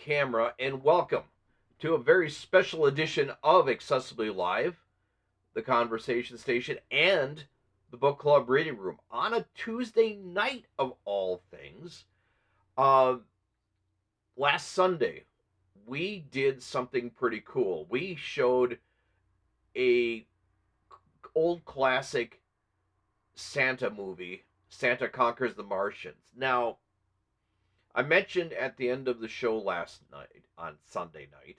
camera, and welcome to a very special edition of Accessibly Live, the conversation station, and the book club reading room on a Tuesday night of all things. Uh, Last Sunday, we did something pretty cool. We showed a old classic Santa movie, Santa Conquers the Martians. Now, I mentioned at the end of the show last night, on Sunday night,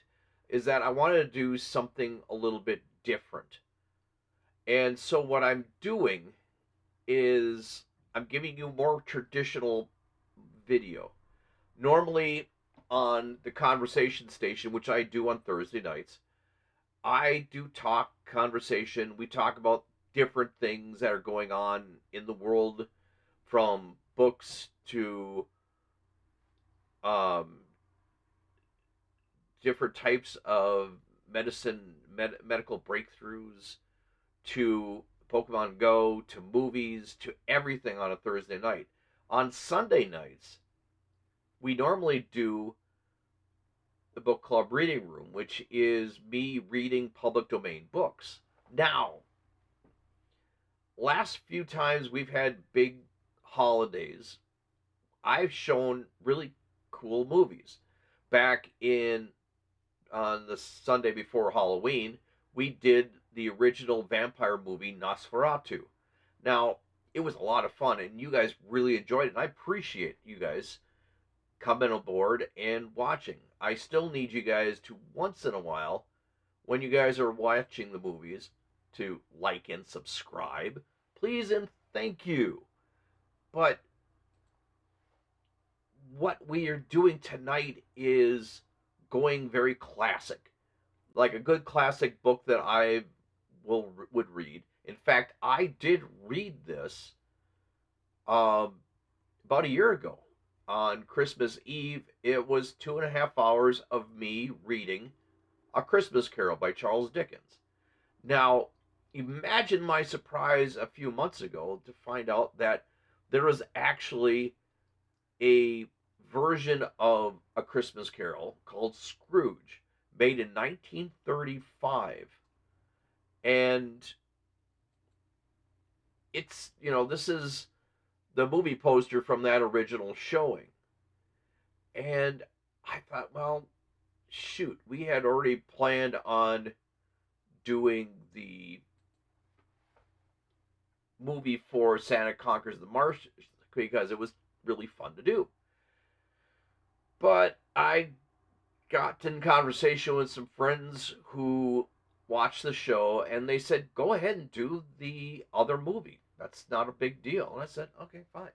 is that I wanted to do something a little bit different. And so what I'm doing is I'm giving you more traditional video. Normally on the conversation station, which I do on Thursday nights, I do talk conversation. We talk about different things that are going on in the world, from books to um, different types of medical breakthroughs, to Pokemon Go, to movies, to everything on a Thursday night. On Sunday nights, we normally do the book club reading room, which is me reading public domain books. Now, last few times we've had big holidays, I've shown really cool movies. Back in on the Sunday before Halloween, we did the original vampire movie Nosferatu. Now, it was a lot of fun, and you guys really enjoyed it, and I appreciate you guys coming aboard and watching. I still need you guys to, once in a while, when you guys are watching the movies, to like and subscribe. Please and thank you. But what we are doing tonight is going very classic, like a good classic book that I would read. In fact, I did read this um, about a year ago on Christmas Eve. It was 2.5 hours of me reading A Christmas Carol by Charles Dickens. Now, imagine my surprise a few months ago to find out that there was actually a version of A Christmas Carol called Scrooge, made in 1935. And this is the movie poster from that original showing. And I thought, well, shoot, we had already planned on doing the movie for Santa Conquers the Martians because it was really fun to do. But I got in conversation with some friends who watched the show, and they said, go ahead and do the other movie. That's not a big deal. And I said, okay, fine.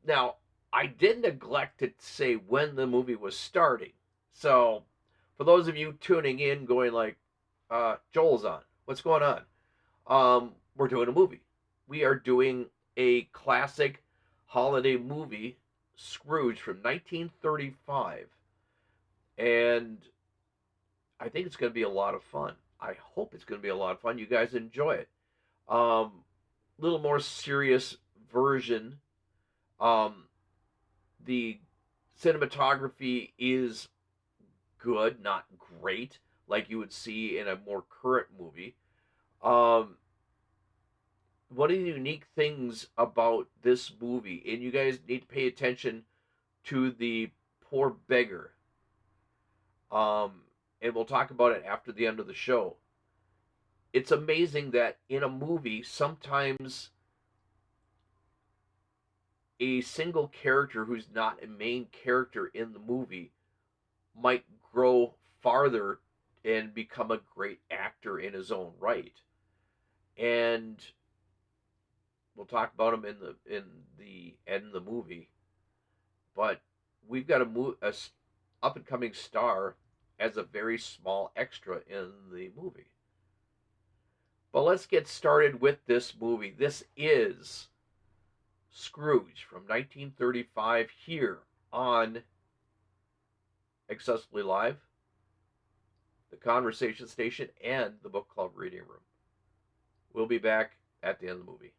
Now, I did neglect to say when the movie was starting. So, for those of you tuning in, going like, Joel's on. What's going on? We're doing a movie. We are doing a classic holiday movie, Scrooge, from 1935. And I think it's going to be a lot of fun. I hope it's going to be a lot of fun. You guys enjoy it. Little more serious version. The cinematography is good, not great, like you would see in a more current movie. Um, One of the unique things about this movie, and you guys need to pay attention to the poor beggar. And we'll talk about it after the end of the show. It's amazing that in a movie, sometimes a single character who's not a main character in the movie might grow farther and become a great actor in his own right. And we'll talk about him in the end of the movie. But we've got a up and coming star as a very small extra in the movie. But let's get started with this movie. This is Scrooge from 1935 here on Accessibly Live, the Conversation Station, and the Book Club Reading Room. We'll be back at the end of the movie.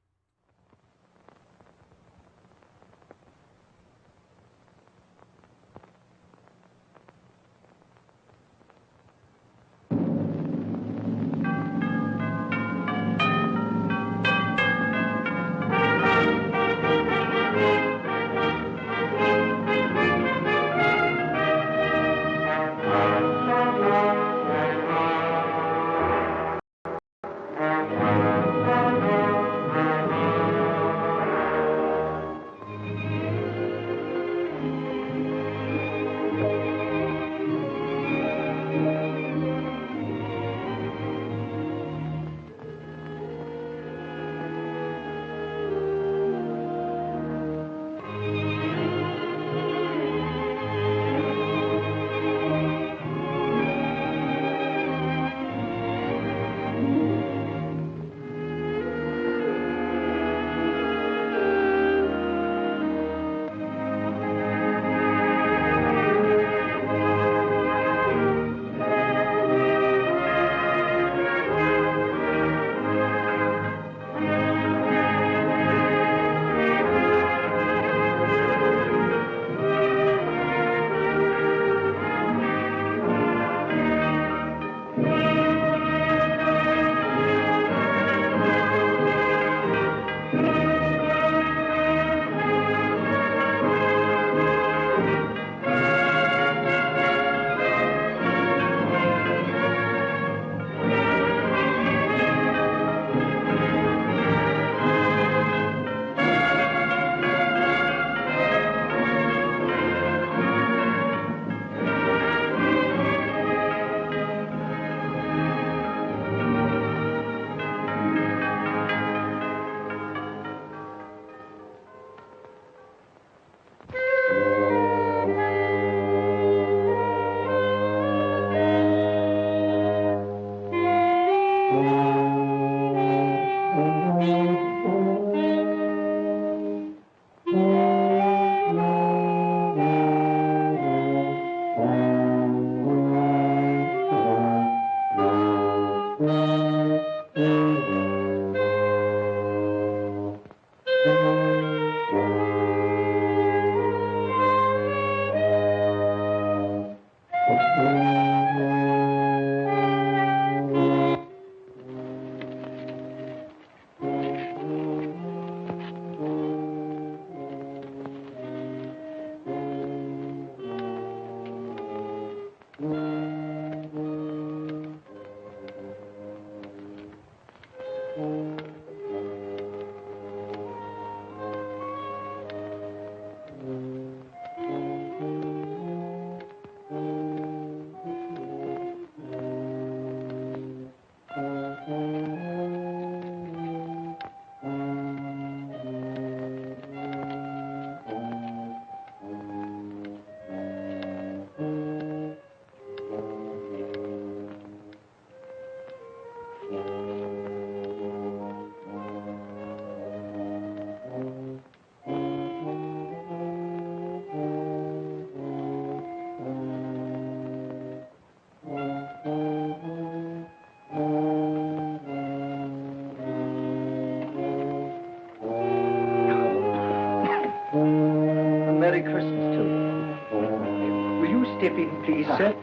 step in, please, sir?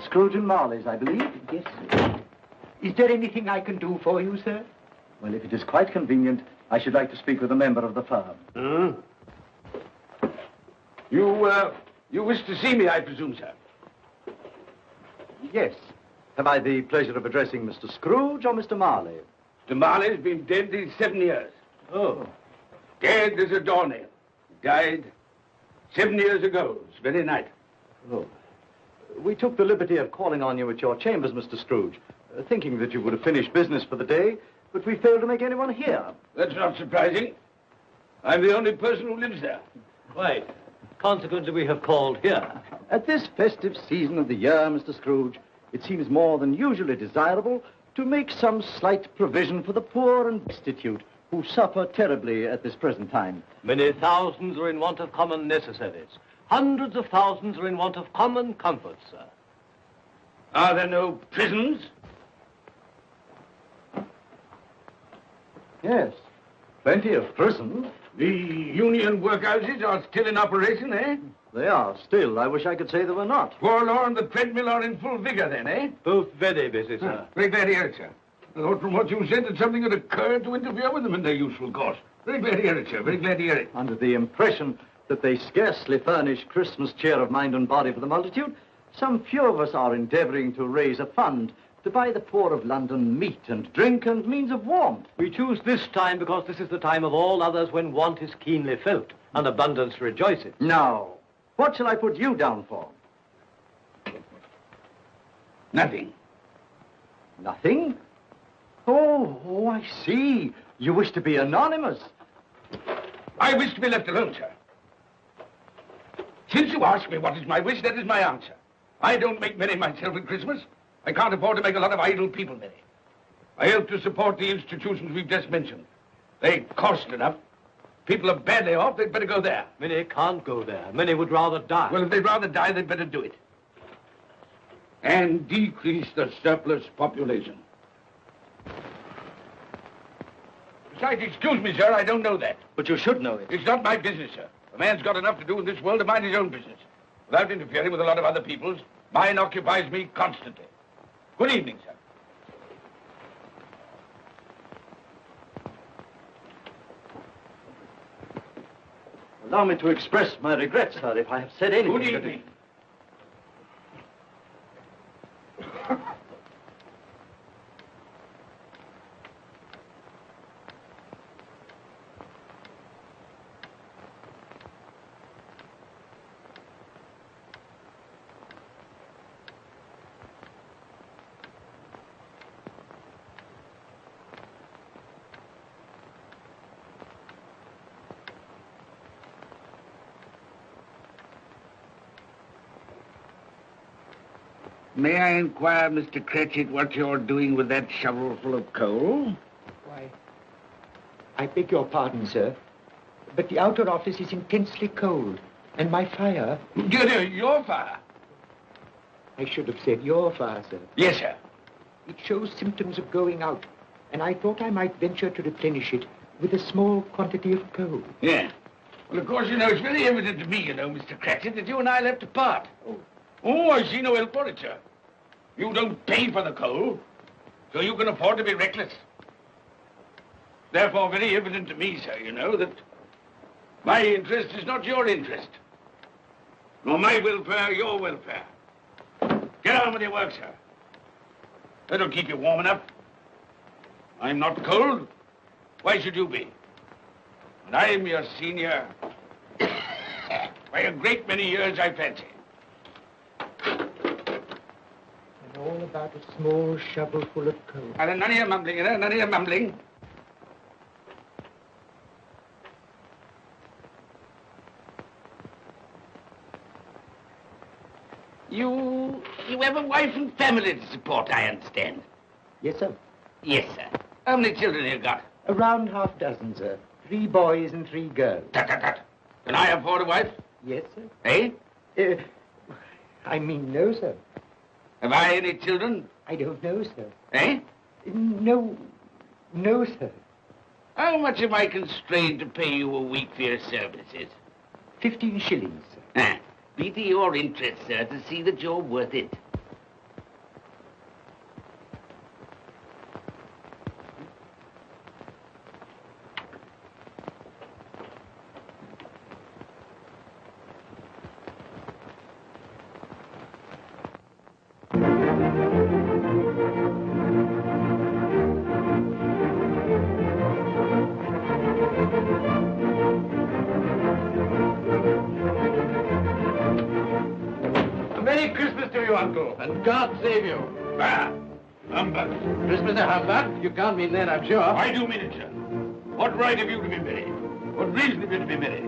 Scrooge and Marley's, I believe. Yes, sir. Is there anything I can do for you, sir? Well, if it is quite convenient, I should like to speak with a member of the firm. You wish to see me, I presume, sir? Yes. Have I the pleasure of addressing Mr. Scrooge or Mr. Marley? Mr. Marley's been dead these 7 years. Oh. Dead as a doornail. He died 7 years ago, this very night. Oh. We took the liberty of calling on you at your chambers, Mr. Scrooge, thinking that you would have finished business for the day, but we failed to make anyone here. That's not surprising. I'm the only person who lives there. Quite. Consequently, we have called here. At this festive season of the year, Mr. Scrooge, it seems more than usually desirable to make some slight provision for the poor and destitute who suffer terribly at this present time. Many thousands are in want of common necessaries. Hundreds of thousands are in want of common comforts, sir. Are there no prisons? Yes, plenty of prisons. The union workhouses are still in operation, eh? They are still. I wish I could say they were not. Forlorn and the treadmill are in full vigor then, eh? Both very busy, sir. Very glad to hear it, sir. I thought from what you said that something had occurred to interfere with them in their useful course. Very glad to hear it, sir. Very glad to hear it. Under the impression that they scarcely furnish Christmas cheer of mind and body for the multitude, some few of us are endeavoring to raise a fund to buy the poor of London meat and drink and means of warmth. We choose this time because this is the time of all others when want is keenly felt and abundance rejoices. Now, what shall I put you down for? Nothing. Nothing? Oh, I see. You wish to be anonymous. I wish to be left alone, sir. Since you ask me what is my wish, that is my answer. I don't make merry myself at Christmas. I can't afford to make a lot of idle people merry. I help to support the institutions we've just mentioned. They cost enough. People are badly off, they'd better go there. Many can't go there. Many would rather die. Well, if they'd rather die, they'd better do it. And decrease the surplus population. Besides, excuse me, sir, I don't know that. But you should know it. It's not my business, sir. A man's got enough to do in this world to mind his own business. Without interfering with a lot of other people's, mine occupies me constantly. Good evening, sir. Allow me to express my regrets, sir, if I have said anything. Good evening. May I inquire, Mr. Cratchit, what you're doing with that shovel full of coal? Why, I beg your pardon, sir, but the outer office is intensely cold, and my fire... Dear, your fire? I should have said your fire, sir. Yes, sir. It shows symptoms of going out, and I thought I might venture to replenish it with a small quantity of coal. Yeah. Well, of course, it's very evident to me, Mr. Cratchit, that you and I left apart. Oh, I see no help for it, sir. You don't pay for the coal, so you can afford to be reckless. Therefore, very evident to me, sir, that my interest is not your interest, nor my welfare your welfare. Get on with your work, sir. That'll keep you warm enough. I'm not cold. Why should you be? And I'm your senior by a great many years, I fancy. And all about a small shovel full of coal. None of your mumbling, none of your mumbling. You have a wife and family to support, I understand. Yes, sir. Yes, sir. How many children have you got? Around half dozen, sir. 3 boys and 3 girls. Tut, tut, tut. Can I afford a wife? Yes, sir. Eh? I mean, no, sir. Have I any children? I don't know, sir. Eh? No, sir. How much am I constrained to pay you a week for your services? 15 shillings, sir. Ah. be to your interest, sir, to see that you're worth it. Merry Christmas to you, Uncle, and God save you. Ah, humbug. Christmas a humbug? You can't mean that, I'm sure. I do mean it, sir. What right have you to be merry? What reason have you to be merry?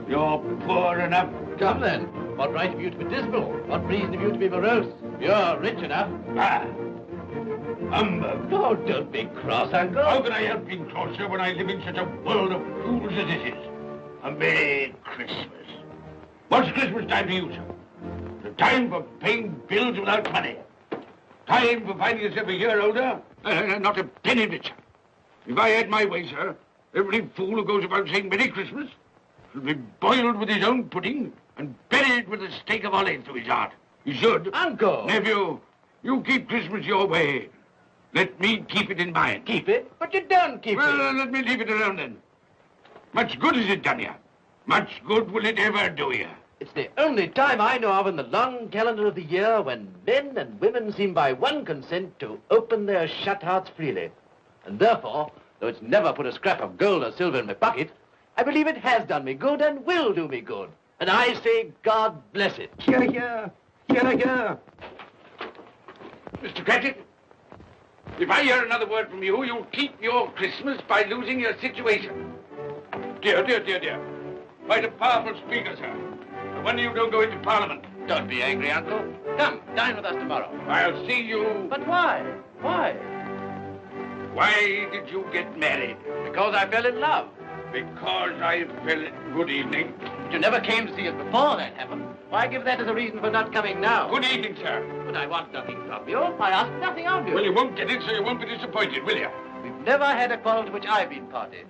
You're poor enough. Come then. What right have you to be dismal? What reason have you to be morose? You're rich enough. Ah, humbug. Oh, don't be cross, Uncle. How can I help being cross, sir, when I live in such a world of fools as this is? A Merry Christmas. What's Christmas time to you, sir? The time for paying bills without money. Time for finding yourself a year older? Not a penny of it, sir. If I had my way, sir, every fool who goes about saying Merry Christmas should be boiled with his own pudding and buried with a stake of olive through his heart. He should. Uncle! Nephew, you keep Christmas your way. Let me keep it in mine. Keep it? But you don't keep Well, it. let me leave it alone then. Much good has it done you? Much good will it ever do you? It's the only time I know of in the long calendar of the year when men and women seem by one consent to open their shut hearts freely. And therefore, though it's never put a scrap of gold or silver in my pocket, I believe it has done me good and will do me good. And I say, God bless it. Hear, hear. Hear, hear. Mr. Cratchit, if I hear another word from you, you'll keep your Christmas by losing your situation. Dear, dear, dear, dear. Quite a powerful speaker, sir. No wonder you don't go into Parliament. Don't be angry, Uncle. Come, dine with us tomorrow. I'll see you... But why? Why? Why did you get married? Because I fell in love. Because I fell... Good evening. But you never came to see us before that happened. Why give that as a reason for not coming now? Good evening, sir. But I want nothing from you. I ask nothing of you. Well, you won't get it, so you won't be disappointed, will you? We've never had a quarrel to which I've been party.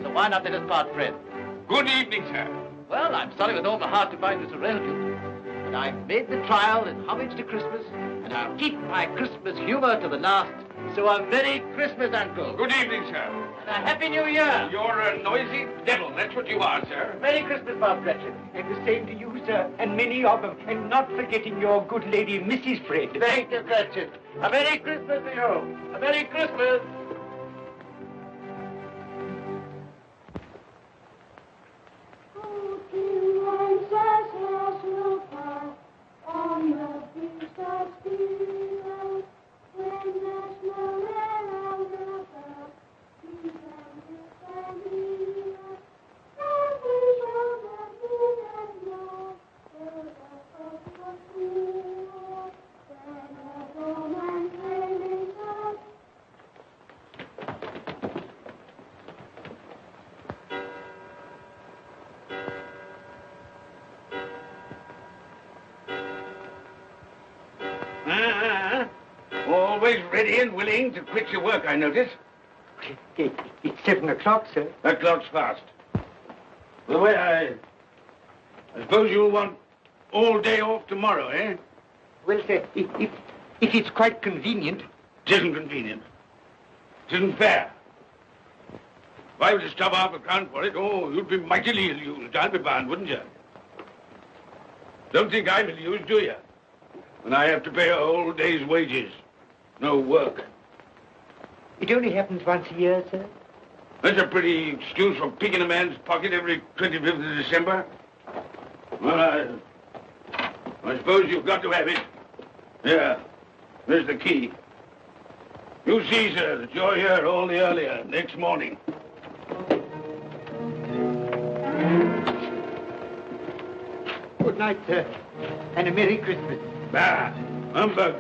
So why not let us part friends? Good evening, sir. Well, I'm sorry with all my heart to find this irrelevant. But I've made the trial in homage to Christmas, and I'll keep my Christmas humor to the last. So a Merry Christmas, Uncle. Good evening, sir. And a Happy New Year. You're a noisy devil, that's what you are, sir. Merry Christmas, Bob Cratchit. And the same to you, sir, and many of them. And not forgetting your good lady, Mrs. Fred. Thank you, Cratchit. A Merry Christmas to you. A Merry Christmas. Always ready and willing to quit your work, I notice. It's 7 o'clock, sir. That clock's fast. By the way, I suppose you'll want all day off tomorrow, eh? Well, sir, if it's quite convenient. It isn't convenient. It isn't fair. If I were to stop half a crown for it, oh, you'd be mightily ill-used, I'll be bound, wouldn't you? Don't think I'm ill-used, do you? When I have to pay a whole day's wages. No work. It only happens once a year, sir. That's a pretty excuse for picking a man's pocket every 25th of December. Well, I suppose you've got to have it. Yeah, there's the key. You see, sir, that you're here all the earlier next morning. Good night, sir. And a Merry Christmas. Bah, humbug.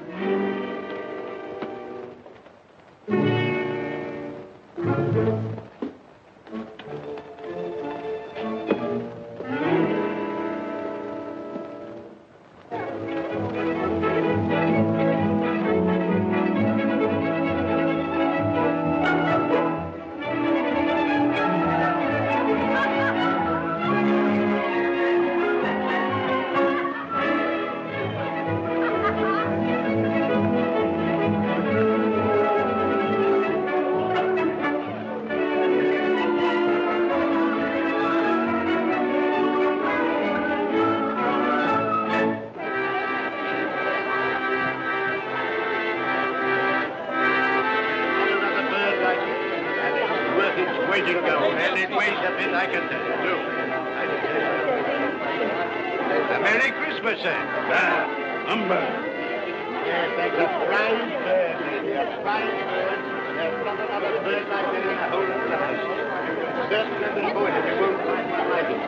it will go, and it weighs a bit, I can tell you, too. A Merry Christmas, sir. Humbug. Yes, that's a fine bird, lady, a fine bird. There's not another bird like that in the whole of the house. Certainly the boy, and you won't find one like it.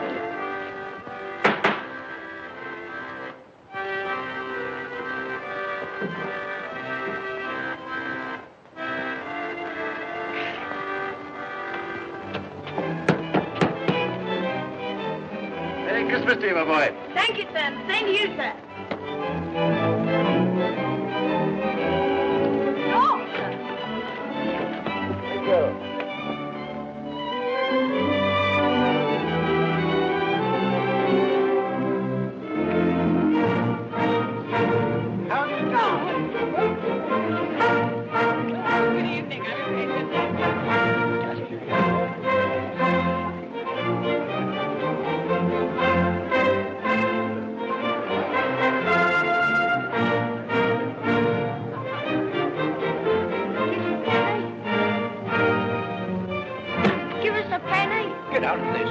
Merry Christmas to you, my boy. Thank you, sir. Same to you, sir. Oh, sir. Thank you. How do you do? Good evening. Give us a penny. Get out of this.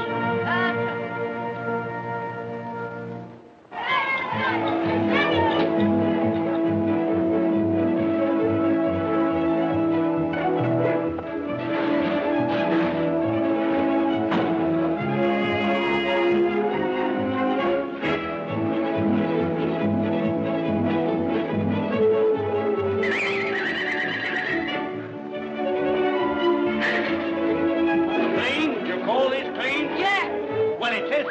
Clean? You call this clean? Yeah. Well, it is.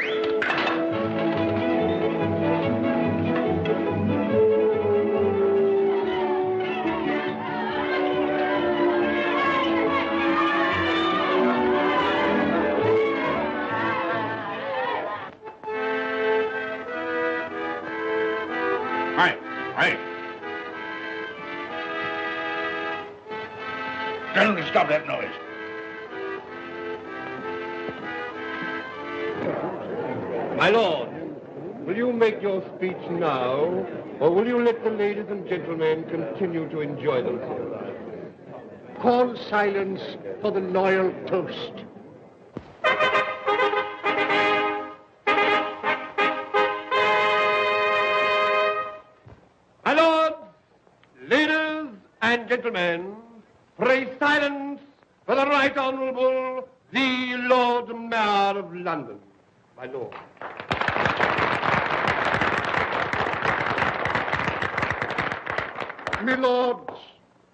Right, right. Gentlemen, stop that noise. My lord, will you make your speech now, or will you let the ladies and gentlemen continue to enjoy themselves? Call silence for the loyal toast. My lords, ladies and gentlemen, pray silence for the Right Honourable the Lord Mayor of London. My lord. My lords,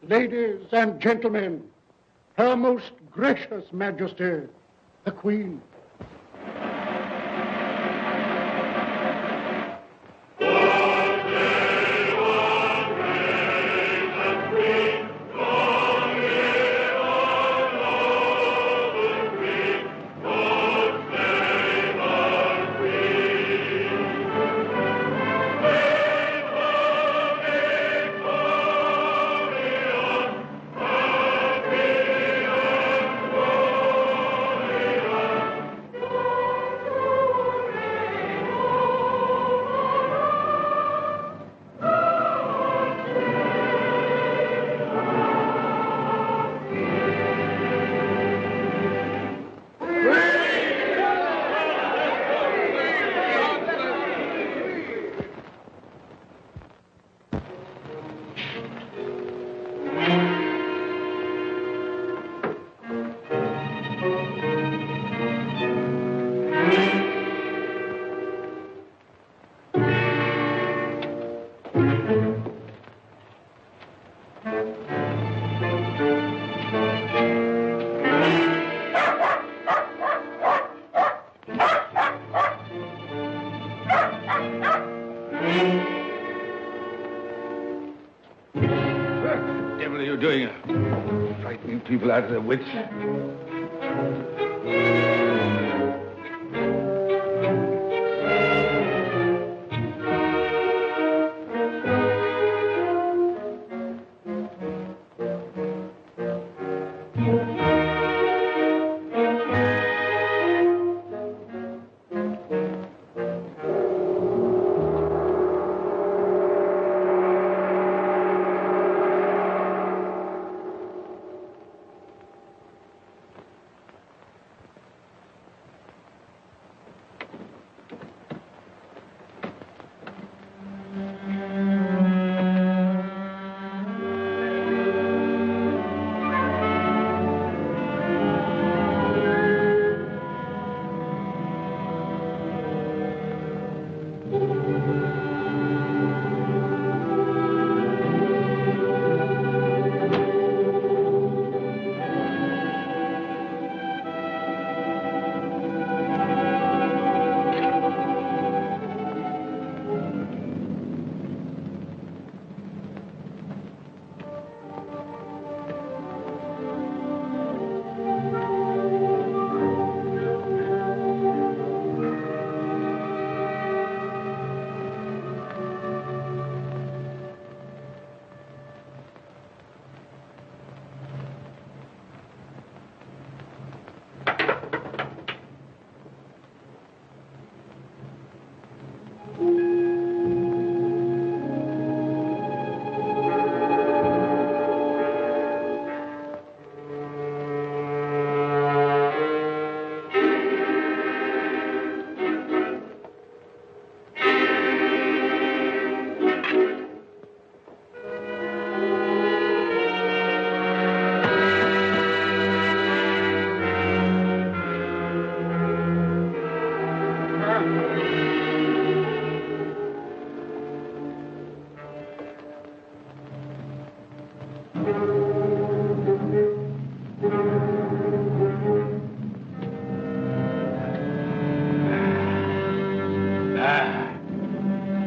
ladies and gentlemen, Her Most Gracious Majesty, the Queen. What the devil are you doing? Frightening people out of their wits.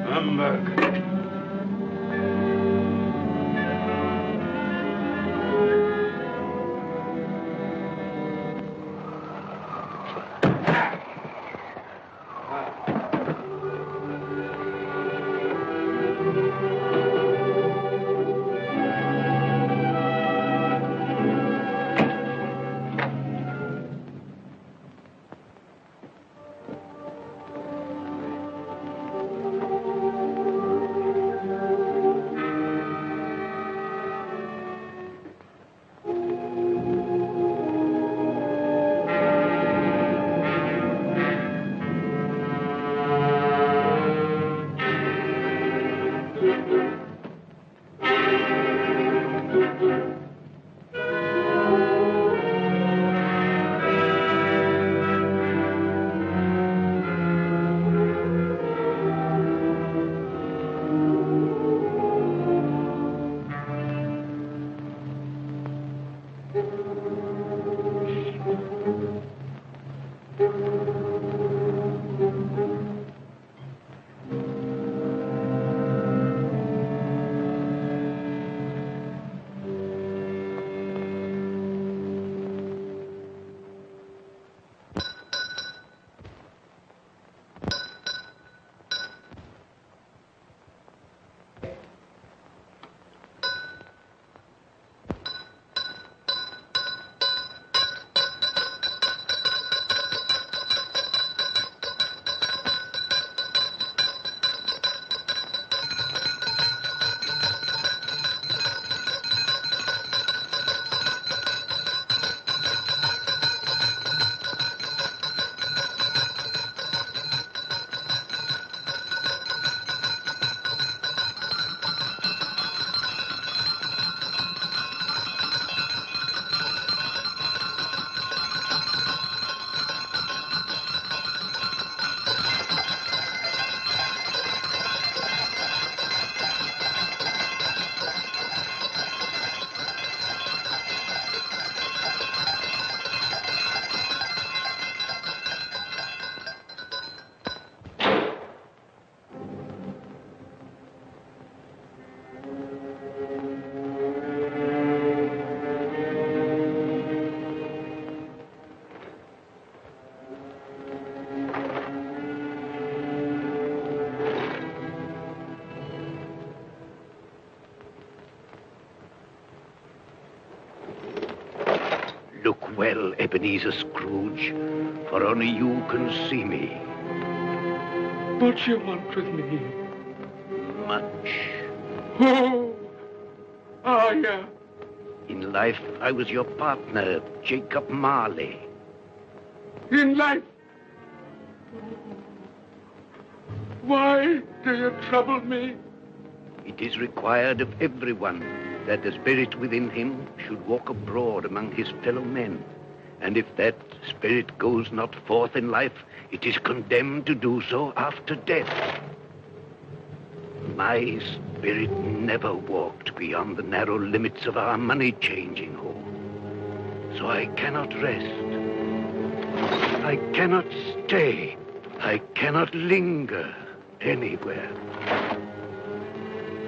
Humbug. Look well, Ebenezer Scrooge, for only you can see me. What you want with me? Much. Oh, yeah. In life, I was your partner, Jacob Marley. In life. Why do you trouble me? It is required of everyone that the spirit within him should walk abroad among his fellow men. And if that spirit goes not forth in life, it is condemned to do so after death. My spirit never walked beyond the narrow limits of our money-changing hall. So I cannot rest. I cannot stay. I cannot linger anywhere.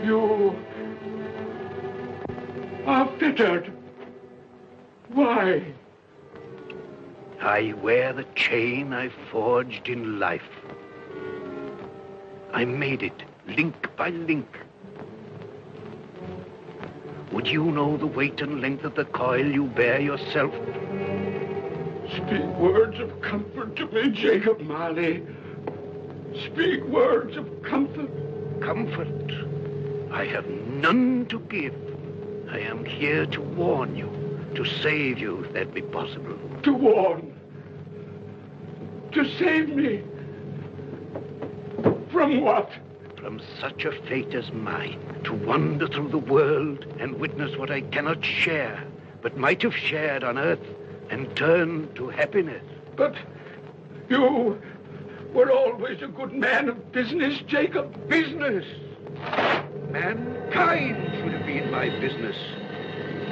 You are fettered. Why? I wear the chain I forged in life. I made it link by link. Would you know the weight and length of the coil you bear yourself? Speak words of comfort to me, Jacob Marley. Speak words of comfort. Comfort? I have none to give. I am here to warn you, to save you if that be possible. To warn. To save me. From what? From such a fate as mine, to wander through the world and witness what I cannot share, but might have shared on earth and turn to happiness. But you were always a good man of business, Jacob. Business? Mankind should have been my business.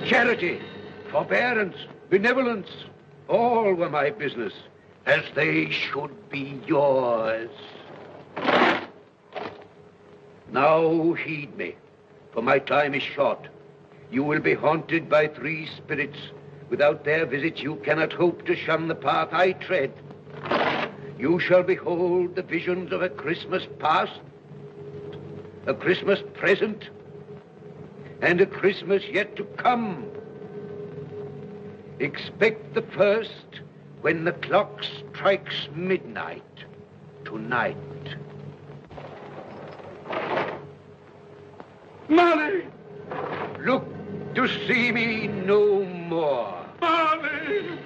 Charity, forbearance, benevolence, all were my business, as they should be yours. Now heed me, for my time is short. You will be haunted by 3 spirits. Without their visits, you cannot hope to shun the path I tread. You shall behold the visions of a Christmas past, a Christmas present, and a Christmas yet to come. Expect the first when the clock strikes midnight tonight. Molly! Look to see me no more. Molly!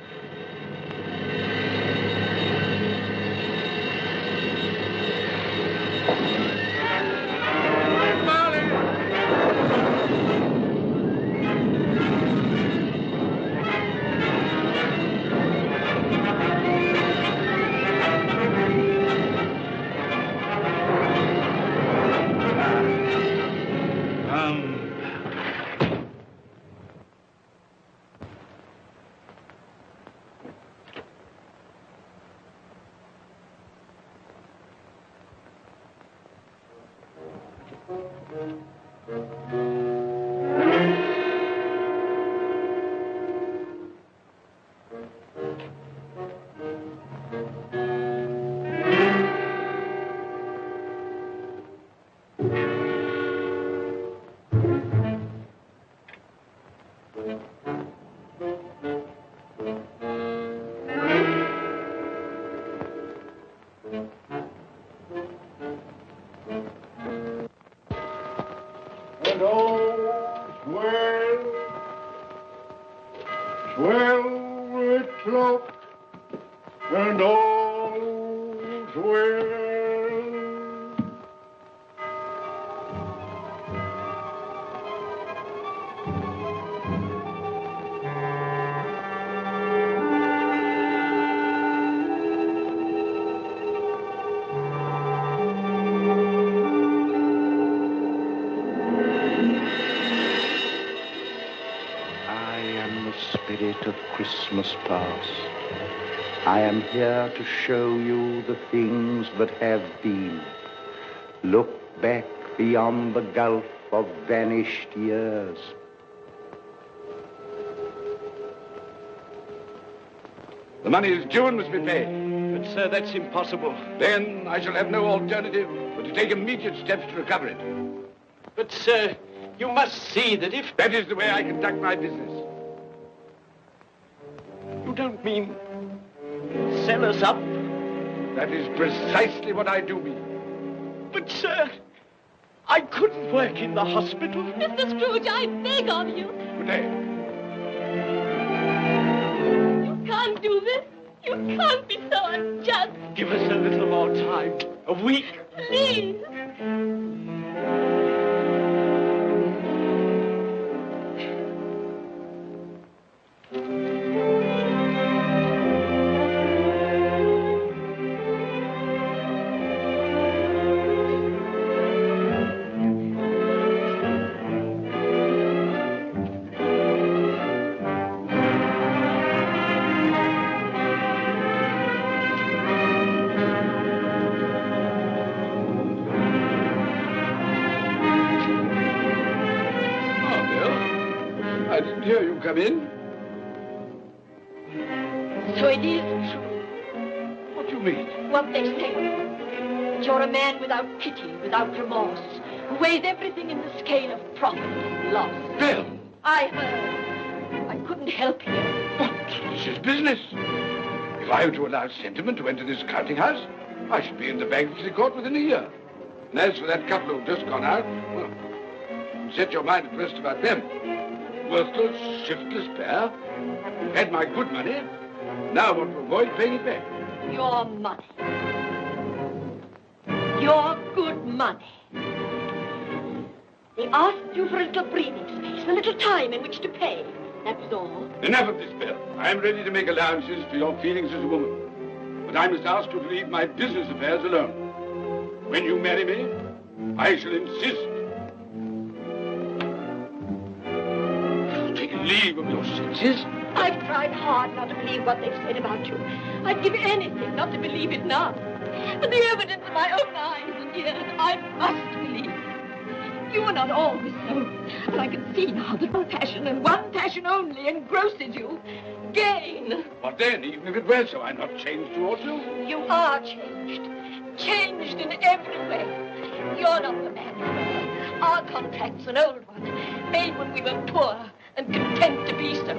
And all's well, with clock, and all's well. Spirit of Christmas past. I am here to show you the things that have been. Look back beyond the gulf of vanished years. The money is due and must be paid. But, sir, that's impossible. Then I shall have no alternative but to take immediate steps to recover it. But, sir, you must see that if... That is the way I conduct my business. You don't mean sell us up? That is precisely what I do mean. But, sir, I couldn't work in the hospital. Mr. Scrooge, I beg of you. Good day. You can't do this. You can't be so unjust. Give us a little more time. A week. Please. I didn't hear you come in. So it is true. What do you mean? What they say. That you're a man without pity, without remorse, who weighs everything in the scale of profit and loss. Bill! I heard. I couldn't help you. But this is business. If I were to allow sentiment to enter this counting house, I should be in the bankruptcy court within a year. And as for that couple who've just gone out, well, set your mind at rest about them. Worthless, shiftless pair. You've had my good money. Now want to avoid paying it back. Your money. Your good money. They asked you for a little breathing space, a little time in which to pay. That was all. Enough of this, Bill. I am ready to make allowances for your feelings as a woman. But I must ask you to leave my business affairs alone. When you marry me, I shall insist. believe of your senses. I've tried hard not to believe what they've said about you. I'd give anything not to believe it now. But the evidence of my own eyes and ears, I must believe. You were not always so. But I can see now that one passion and one passion only engrosses you. Gain. What then? Even if it were so, I'm not changed towards you. You are changed. Changed in every way. You're not the man you were. Our contract's an old one, made when we were poor and content to be so.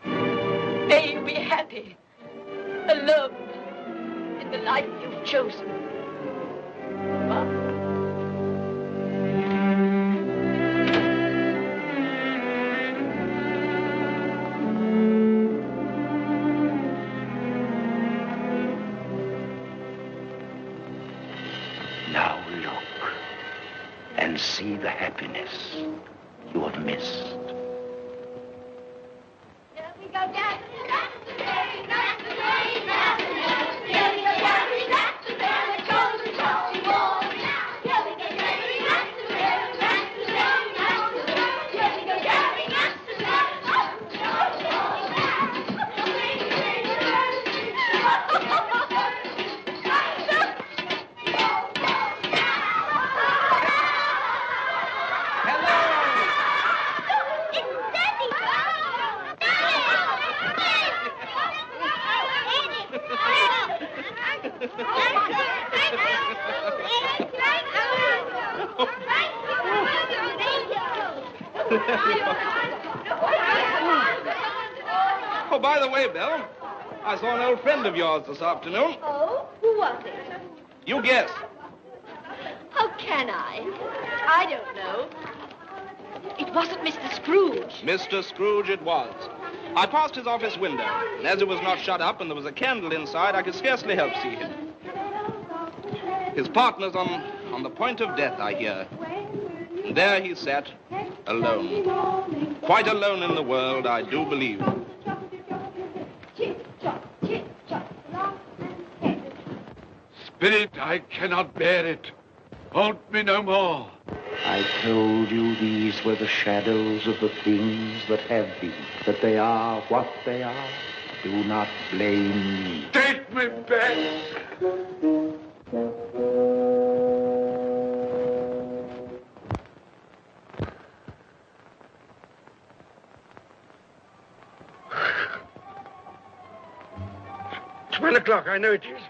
May you be happy, alone, in the life you've chosen. Goodbye. Now look and see the happiness you have missed. Here we go, Dad. Oh, by the way, Belle, I saw an old friend of yours this afternoon. Oh, who was it? You guess. How can I? I don't know. It wasn't Mr. Scrooge. Mr. Scrooge it was. I passed his office window, and as it was not shut up and there was a candle inside, I could scarcely help see him. His partner's on the point of death, I hear. And there he sat, alone. Quite alone in the world, I do believe. Spirit, I cannot bear it. Haunt me no more. I told you these were the shadows of the things that have been, that they are what they are. Do not blame me. Take me back. It's 1 o'clock, I know it is.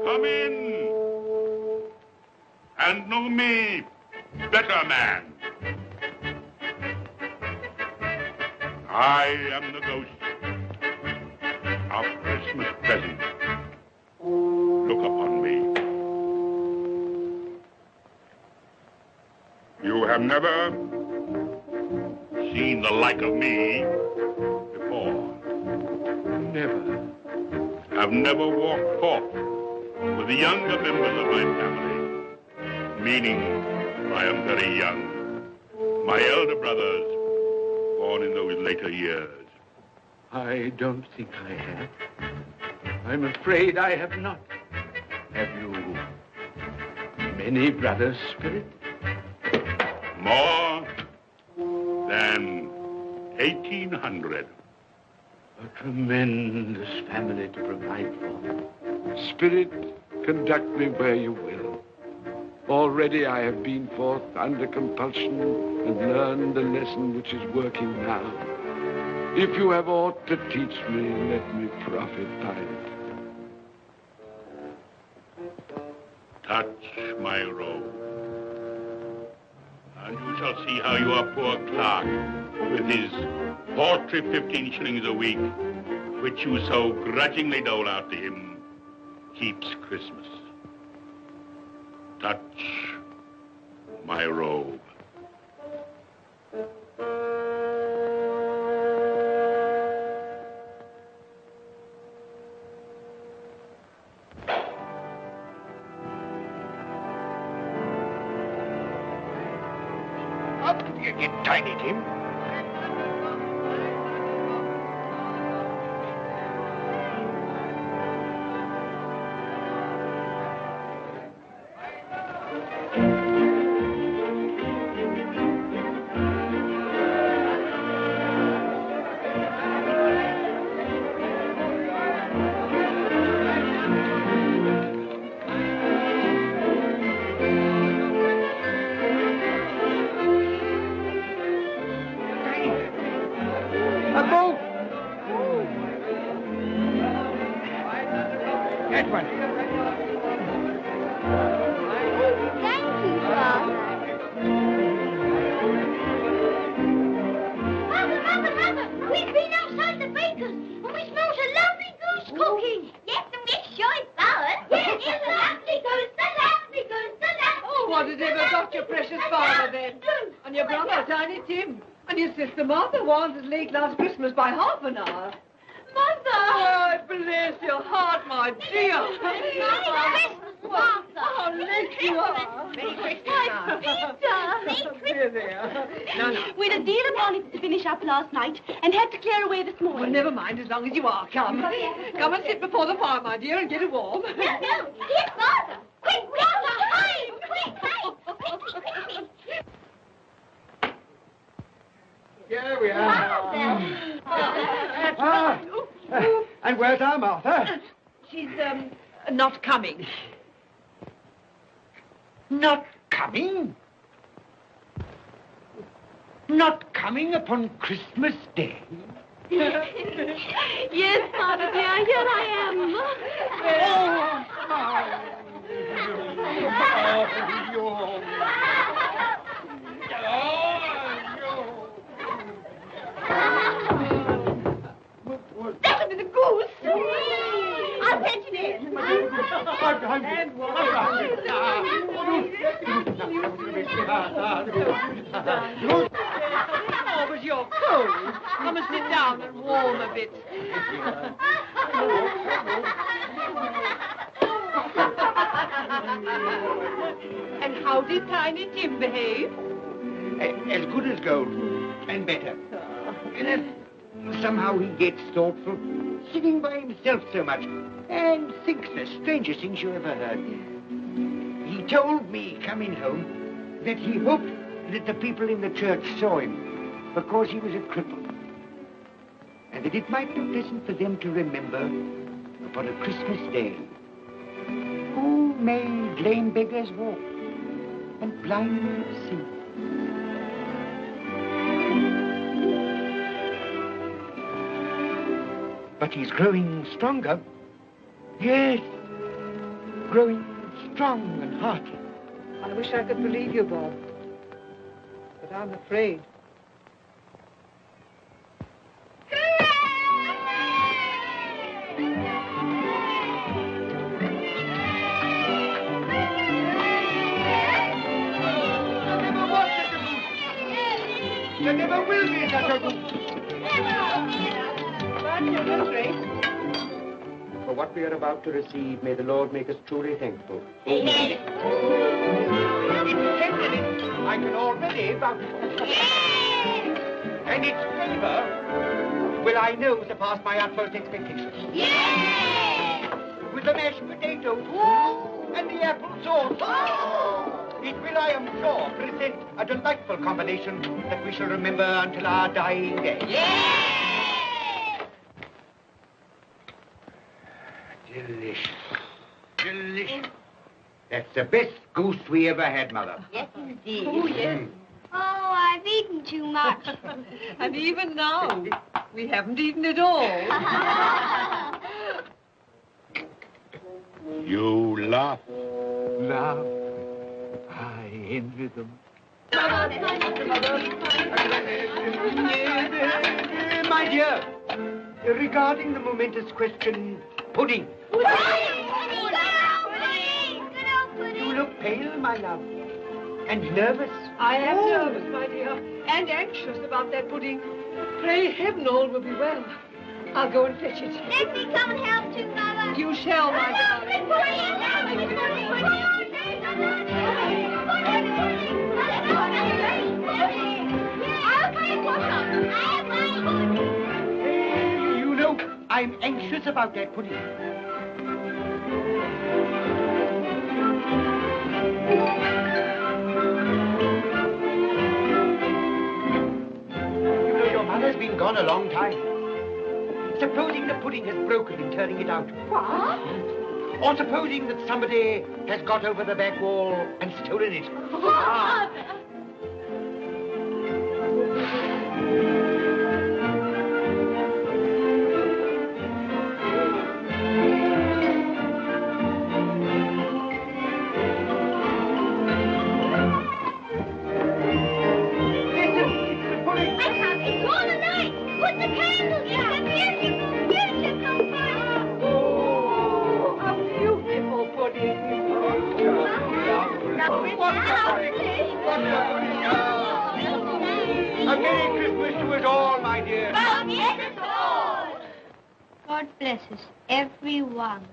Come in and know me, better man. I am the ghost of Christmas present. Look upon me. You have never seen the like of me before. Never. I've never walked forth with the younger members of my family, meaning I am very young. My elder brothers, born in those later years. I don't think I have. I'm afraid I have not. Have you many brothers, Spirit? More than 1,800. A tremendous family to provide for. Spirit, conduct me where you will. Already I have been forth under compulsion and learned the lesson which is working now. If you have aught to teach me, let me profit by it. Touch my robe, and you shall see how your poor clerk, with his paltry 15 shillings a week, which you so grudgingly dole out to him, keeps Christmas. Touch my robe. You get Tiny Tim. Last Christmas by half an hour. Mother! Oh, bless your heart, my dear. Merry Christmas, Martha. How late you are. Merry Christmas, Peter. There, there. No. We'd a deal of money to finish up last night and had to clear away this morning. Well, never mind, as long as you are. Come. Come and sit before the fire, my dear, and get it warm. No. Here's Martha. Quick, Martha, hide. Quick. Here we are. And where's our Martha? She's, not coming. Not coming? Not coming upon Christmas Day? Yes, Martha, dear, here I am. That'll be the goose. I'll fetch it in. Oh, but you're cold. Come and sit down and warm a bit. And how did Tiny Tim behave? As good as gold, and better. And somehow he gets thoughtful, sitting by himself so much, and thinks the strangest things you ever heard. He told me, coming home, that he hoped that the people in the church saw him, because he was a cripple, and that it might be pleasant for them to remember, upon a Christmas day, who made lame beggars walk and blind men see. But he's growing stronger. Yes, growing strong and hearty. I wish I could believe you, Bob. But I'm afraid. There never will be such a goose. For what we are about to receive, may the Lord make us truly thankful. Amen. Its tenderness I can already vouch for. And its flavor will I know surpass my utmost expectations. With the mashed potatoes and the apple sauce. It will, I am sure, present a delightful combination that we shall remember until our dying day. Delicious. Delicious. That's the best goose we ever had, Mother. Yes, indeed. Oh, yes. Oh, I've eaten too much. And even now, we haven't eaten it all. You laugh. Laugh. I envy them. My dear, regarding the momentous question, pudding. You look pale, my love, and nervous. I am nervous, my dear, and anxious about that pudding. Pray heaven all will be well. I'll go and fetch it. Let me come and help too, Mother. You shall, my darling. us about that pudding. You know, your mother's been gone a long time. Supposing the pudding has broken in turning it out. What? Or supposing that somebody has got over the back wall and stolen it. Father! A Merry Christmas to us all, my dear. God bless us, everyone.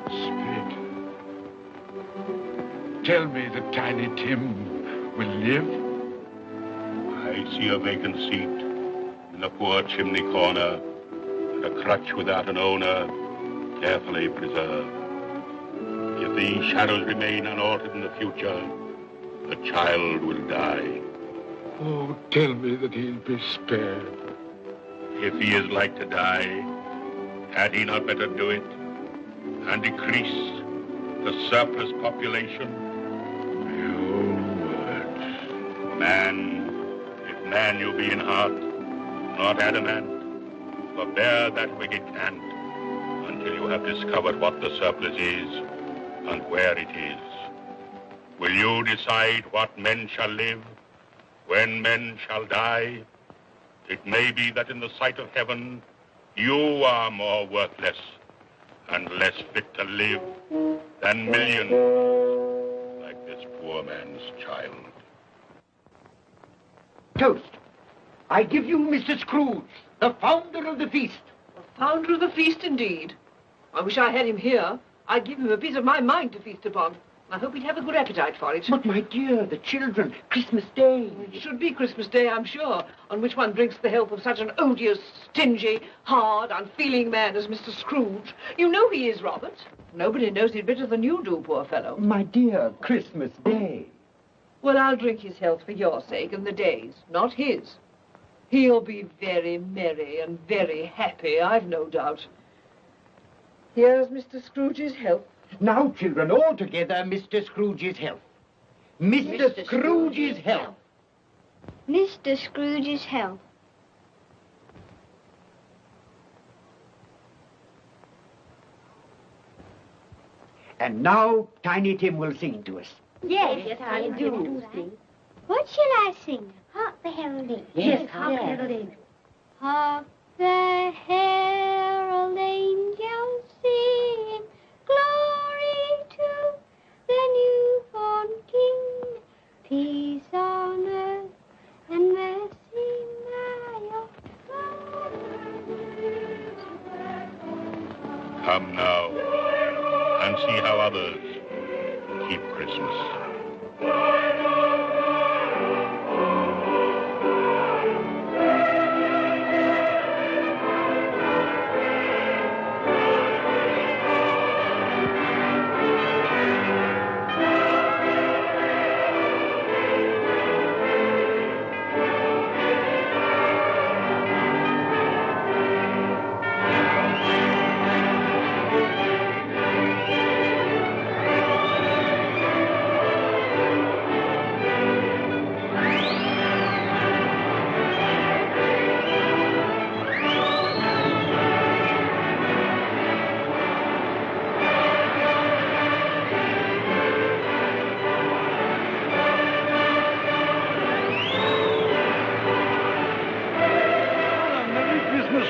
Spirit, tell me that Tiny Tim will live. I see a vacant seat in a poor chimney corner, and a crutch without an owner, carefully preserved. If these shadows remain unaltered in the future, the child will die. Oh, tell me that he'll be spared. If he is like to die, had he not better do it and decrease the surplus population? Your words. Man, if man you be in heart, not adamant, forbear that wicked cant until you have discovered what the surplus is and where it is. Will you decide what men shall live, when men shall die? It may be that in the sight of heaven, you are more worthless and less fit to live than millions like this poor man's child. Toast. I give you Mr. Scrooge, the founder of the feast. The founder of the feast, indeed. I wish I had him here. I'd give him a piece of my mind to feast upon. I hope he'd have a good appetite for it. But, my dear, the children, Christmas Day. It should be Christmas Day, I'm sure, on which one drinks the health of such an odious, stingy, hard, unfeeling man as Mr. Scrooge. You know he is, Robert. Nobody knows it better than you do, poor fellow. My dear, Christmas Day. Well, I'll drink his health for your sake and the day's, not his. He'll be very merry and very happy, I've no doubt. Here's Mr. Scrooge's health. Now, children, all together, Mr. Scrooge's health. Mr. Scrooge's health. Mr. Scrooge's health. And now, Tiny Tim will sing to us. Yes, I do sing. What shall I sing? Hark the heralding. Yes, hark the heralding. Hark the herald angels sing, glory to the newborn King, peace on earth and mercy mild. Come now and see how others keep Christmas.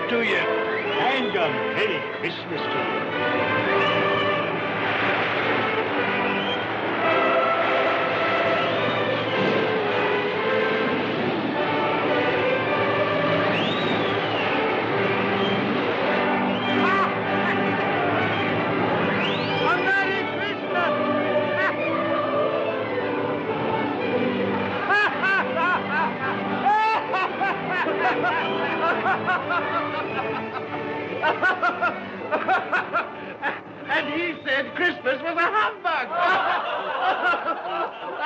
To you. And a Merry Christmas to you. And he said Christmas was a humbug.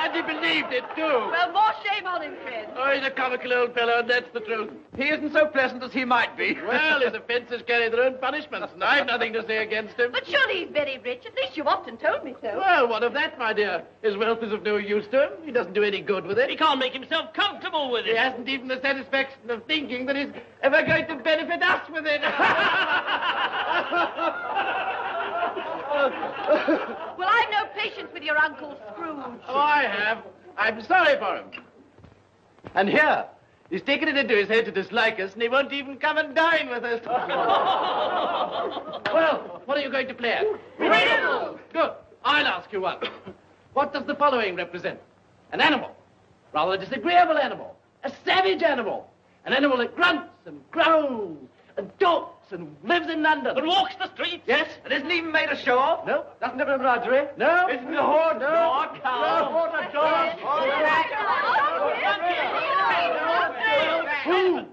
And he believed it, too. Well, more shame on him, friend. Oh, he's a comical old fellow, and that's the truth. He isn't so pleasant as he might be. Well, his offences carry their own punishments, and I've nothing to say against him. But surely he's very rich. At least you've often told me so. Well, what of that, my dear? His wealth is of no use to him. He doesn't do any good with it. He can't make himself comfortable with He it. hasn't even the satisfaction of thinking that he's ever going to benefit us with it. Well, I've no patience with your Uncle Scrooge. Oh, I have. I'm sorry for him. And here, he's taken it into his head to dislike us, and he won't even come and dine with us. Well, what are you going to play at? Riddles! Good. I'll ask you one. What does the following represent? An animal. Rather a disagreeable animal. A savage animal. An animal that grunts and growls and talks and lives in London. And walks the streets. Yes. And isn't even made ashore? No. Doesn't have a embroidery? No. Isn't a horse? No. Nor a cow? No. Nor a dog. Who?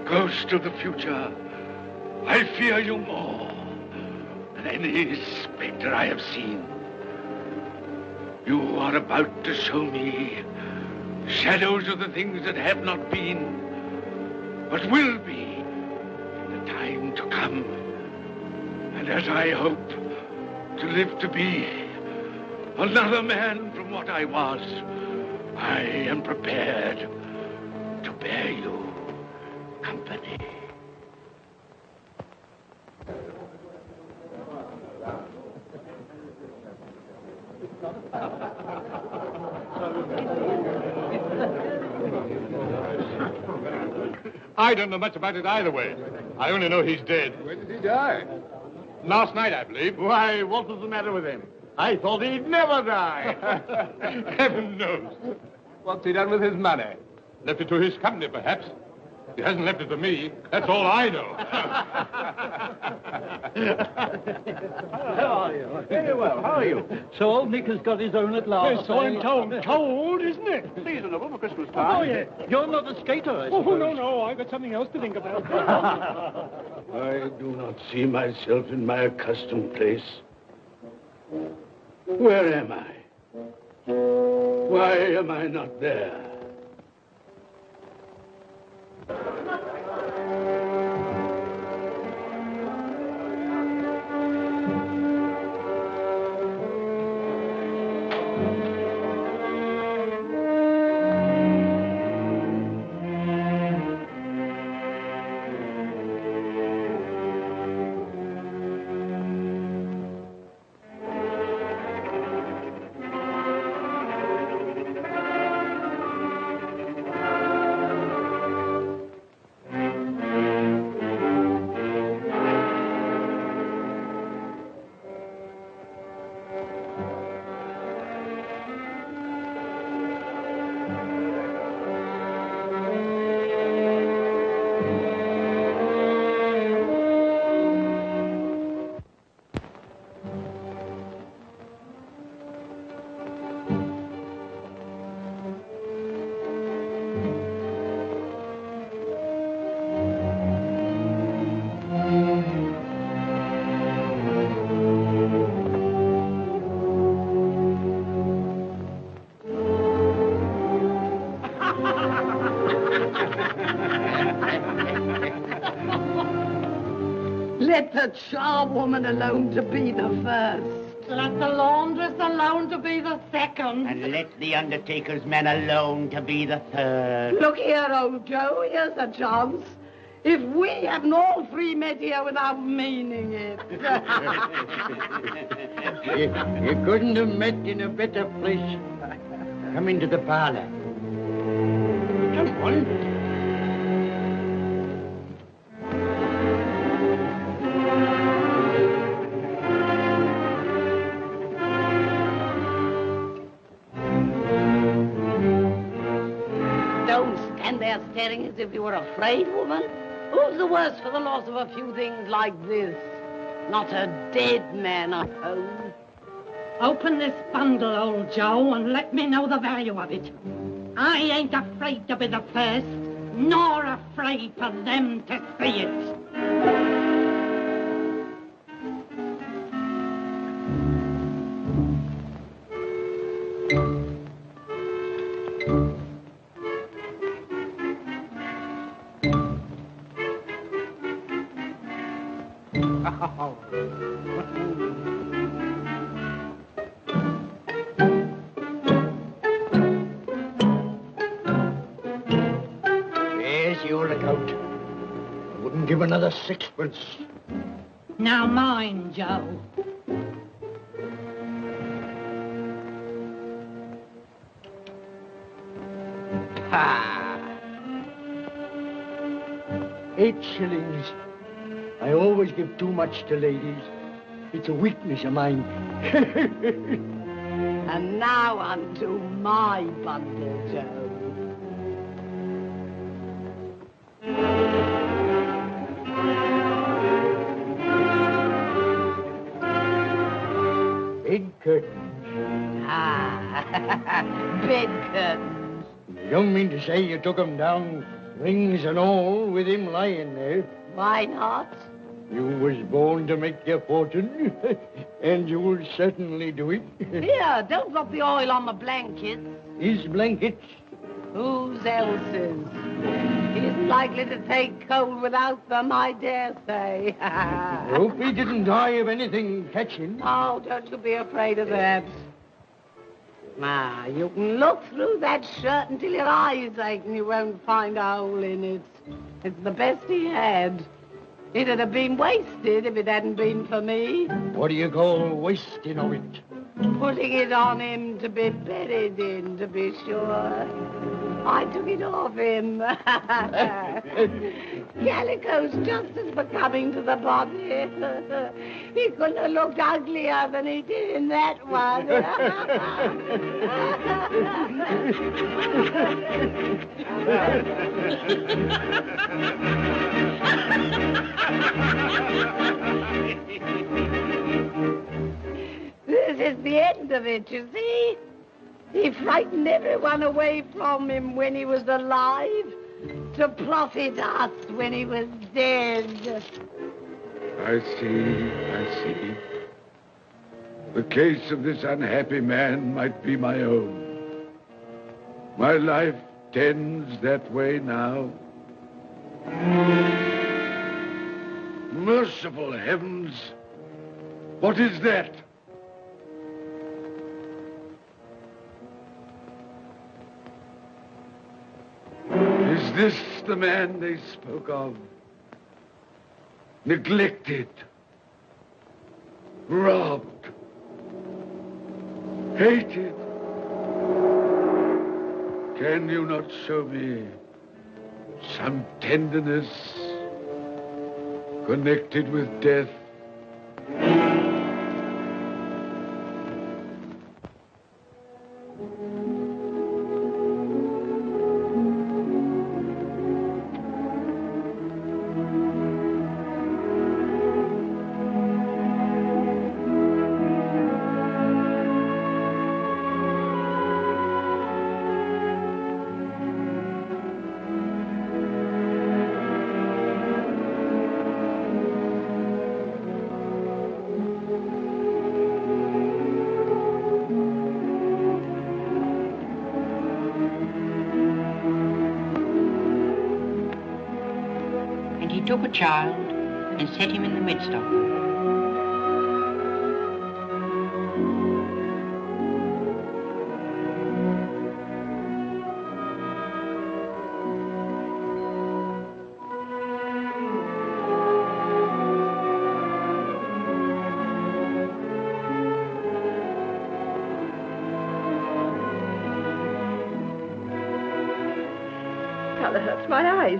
Ghost of the future, I fear you more than any specter I have seen. You are about to show me shadows of the things that have not been, but will be in the time to come. And as I hope to live to be another man from what I was, I am prepared to bear you company. I don't know much about it either way. I only know he's dead. When did he die? Last night, I believe. Why, what was the matter with him? I thought he'd never die. Heaven knows. What's he done with his money? Left it to his company, perhaps. He hasn't left it to me. That's all I know. How are you? Very well. How are you? So old Nick has got his own at last. Yes, so I'm told. Cold, isn't it? Seasonable for Christmas Oh, time. yeah. You're not a skater, I suppose. Oh, no. I've got something else to think about. I do not see myself in my accustomed place. Where am I? Why am I not there? Let the charwoman alone to be the first. Let the laundress alone to be the second. And let the undertaker's man alone to be the third. Look here, old Joe, here's a chance. If we hadn't all three met here without meaning it. You couldn't have met in a better place. Come into the parlor. Come on. Don't stand there staring as if you were afraid, woman. Who's the worse for the loss of a few things like this? Not a dead man, I hope. Open this bundle, old Joe, and let me know the value of it. I ain't afraid to be the first, nor afraid for them to see it. Yes, you look out. I wouldn't give another sixpence. Now mind, Joe. Ha! 8 shillings. I always give too much to ladies. It's a weakness of mine. And now unto my bundle, Joe. Bed curtains. Ah, bed curtains. You don't mean to say you took 'em down, rings and all, with him lying there? Why not? You was born to make your fortune, and you will certainly do it. Here, don't drop the oil on the blankets. His blankets? Whose else's? He isn't likely to take cold without them, I dare say. Hope he didn't die of anything catching. Oh, don't you be afraid of that. Now, you can look through that shirt until your eyes ache and you won't find a hole in it. It's the best he had. It'd have been wasted if it hadn't been for me. What do you call wasting of it? Putting it on him to be buried in, to be sure. I took it off him. Calico's just as becoming to the body. He couldn't have looked uglier than he did in that one. This is the end of it, you see. He frightened everyone away from him when he was alive to profit us when he was dead. I see. The case of this unhappy man might be my own. My life tends that way now. Merciful heavens! What is that? Is this the man they spoke of? Neglected, robbed, hated. Can you not show me some tenderness connected with death? Took a child and set him in the midst of them. rather hurts my eyes.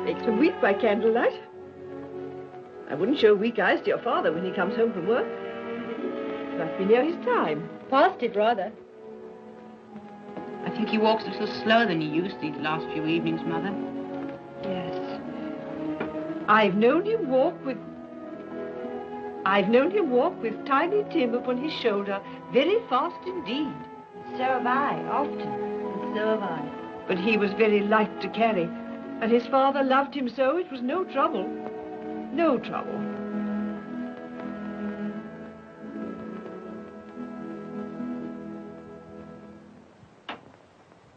Makes me weep by candlelight. I wouldn't show weak eyes to your father when he comes home from work. It must be near his time. Past it, rather. I think he walks a little slower than he used these last few evenings, Mother. Yes. I've known him walk with Tiny Tim upon his shoulder very fast indeed. So have I, often. And so have I. But he was very light to carry, and his father loved him so it was no trouble. No trouble.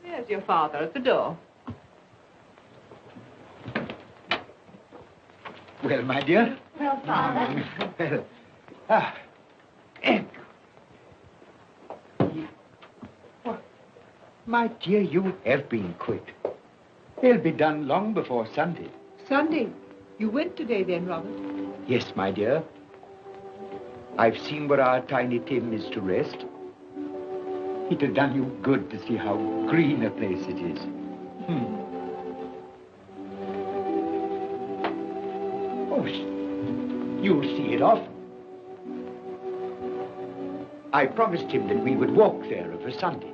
There's your father at the door. Well, my dear. Well, Father. Well, my dear, you have been quick. They'll be done long before Sunday. Sunday? You went today then, Robert? Yes, my dear. I've seen where our Tiny Tim is to rest. It'd have done you good to see how green a place it is. Oh, you'll see it often. I promised him that we would walk there of a Sunday.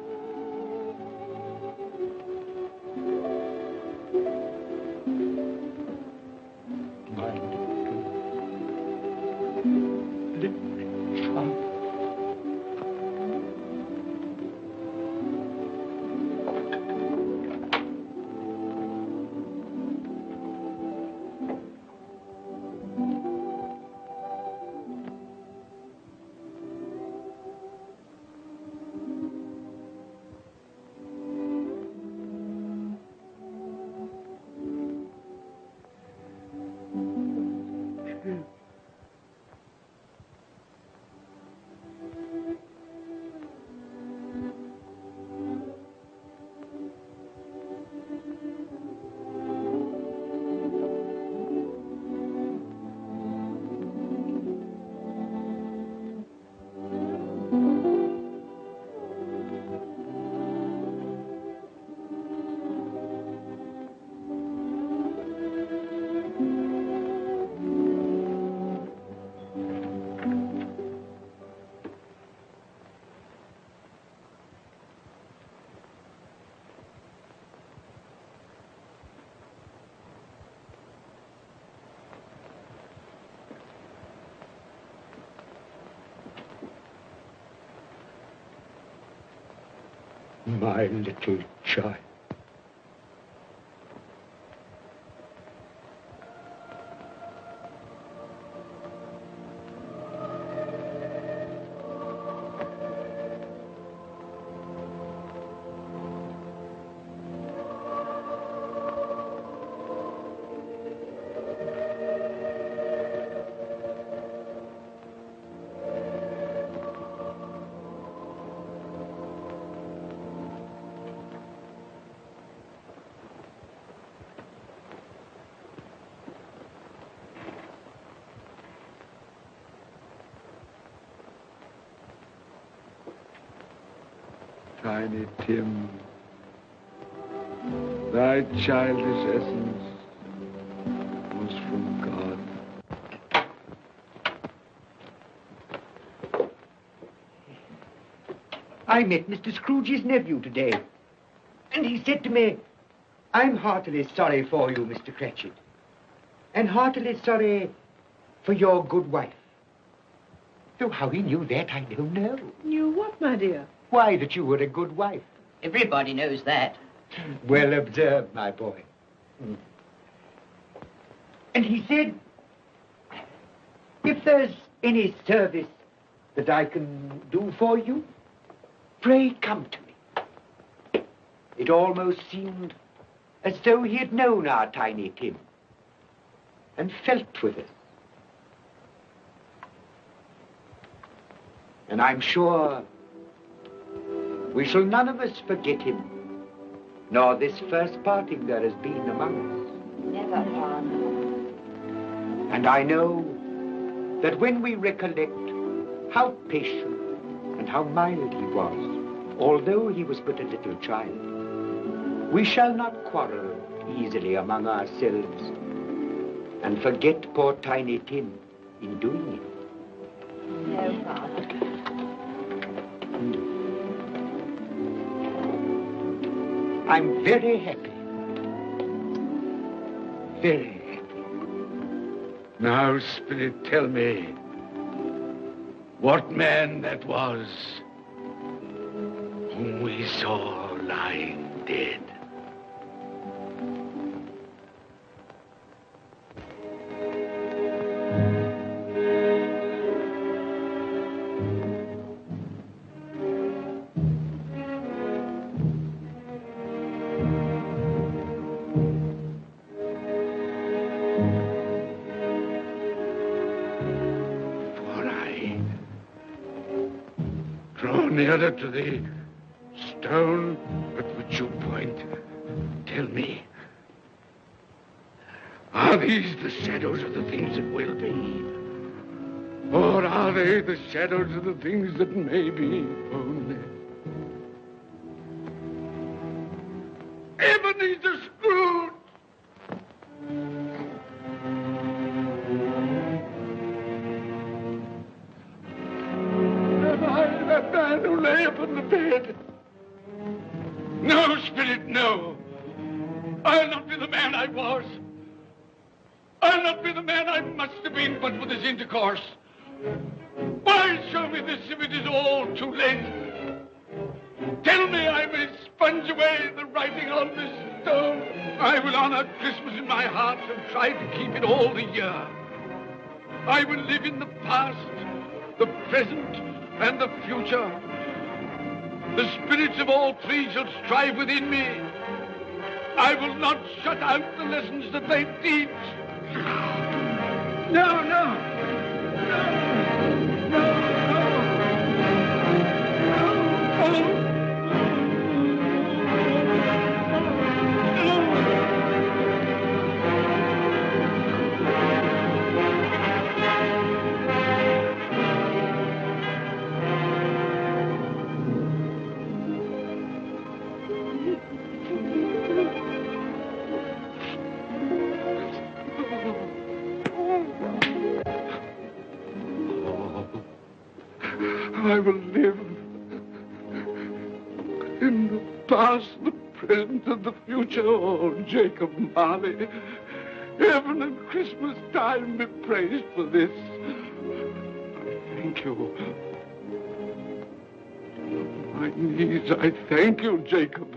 My little child. Tiny Tim, thy childish essence was from God. I met Mr. Scrooge's nephew today, and he said to me, I'm heartily sorry for you, Mr. Cratchit, and heartily sorry for your good wife. Though how he knew that, I don't know. Knew what, my dear? Why, that you were a good wife. Everybody knows that. Well observed, my boy. And he said, if there's any service that I can do for you, pray come to me. It almost seemed as though he had known our Tiny Tim and felt with us. And I'm sure we shall none of us forget him, nor this first parting there has been among us. Never, Father. And I know that when we recollect how patient and how mild he was, although he was but a little child, We shall not quarrel easily among ourselves and forget poor Tiny Tim in doing it. No, Father. I'm very happy. Very happy. Now, Spirit, tell me what man that was whom we saw lying dead. Nearer to the stone at which you point. Tell me, are these the shadows of the things that will be? Or are they the shadows of the things that may be only? Ebenezer Scrooge! That man who lay upon the bed. No, Spirit, no. I'll not be the man I was. I'll not be the man I must have been but for this intercourse. Why show me this if it is all too late? Tell me I may sponge away the writing on this stone. I will honor Christmas in my heart and try to keep it all the year. I will live in the past, the present, and the future. The spirits of all three shall strive within me. I will not shut out the lessons that they teach. No, no. No, no, no. No, no. I will live in the past, the present, and the future. Oh, Jacob Marley, heaven and Christmas time be praised for this. I thank you. On my knees, I thank you, Jacob.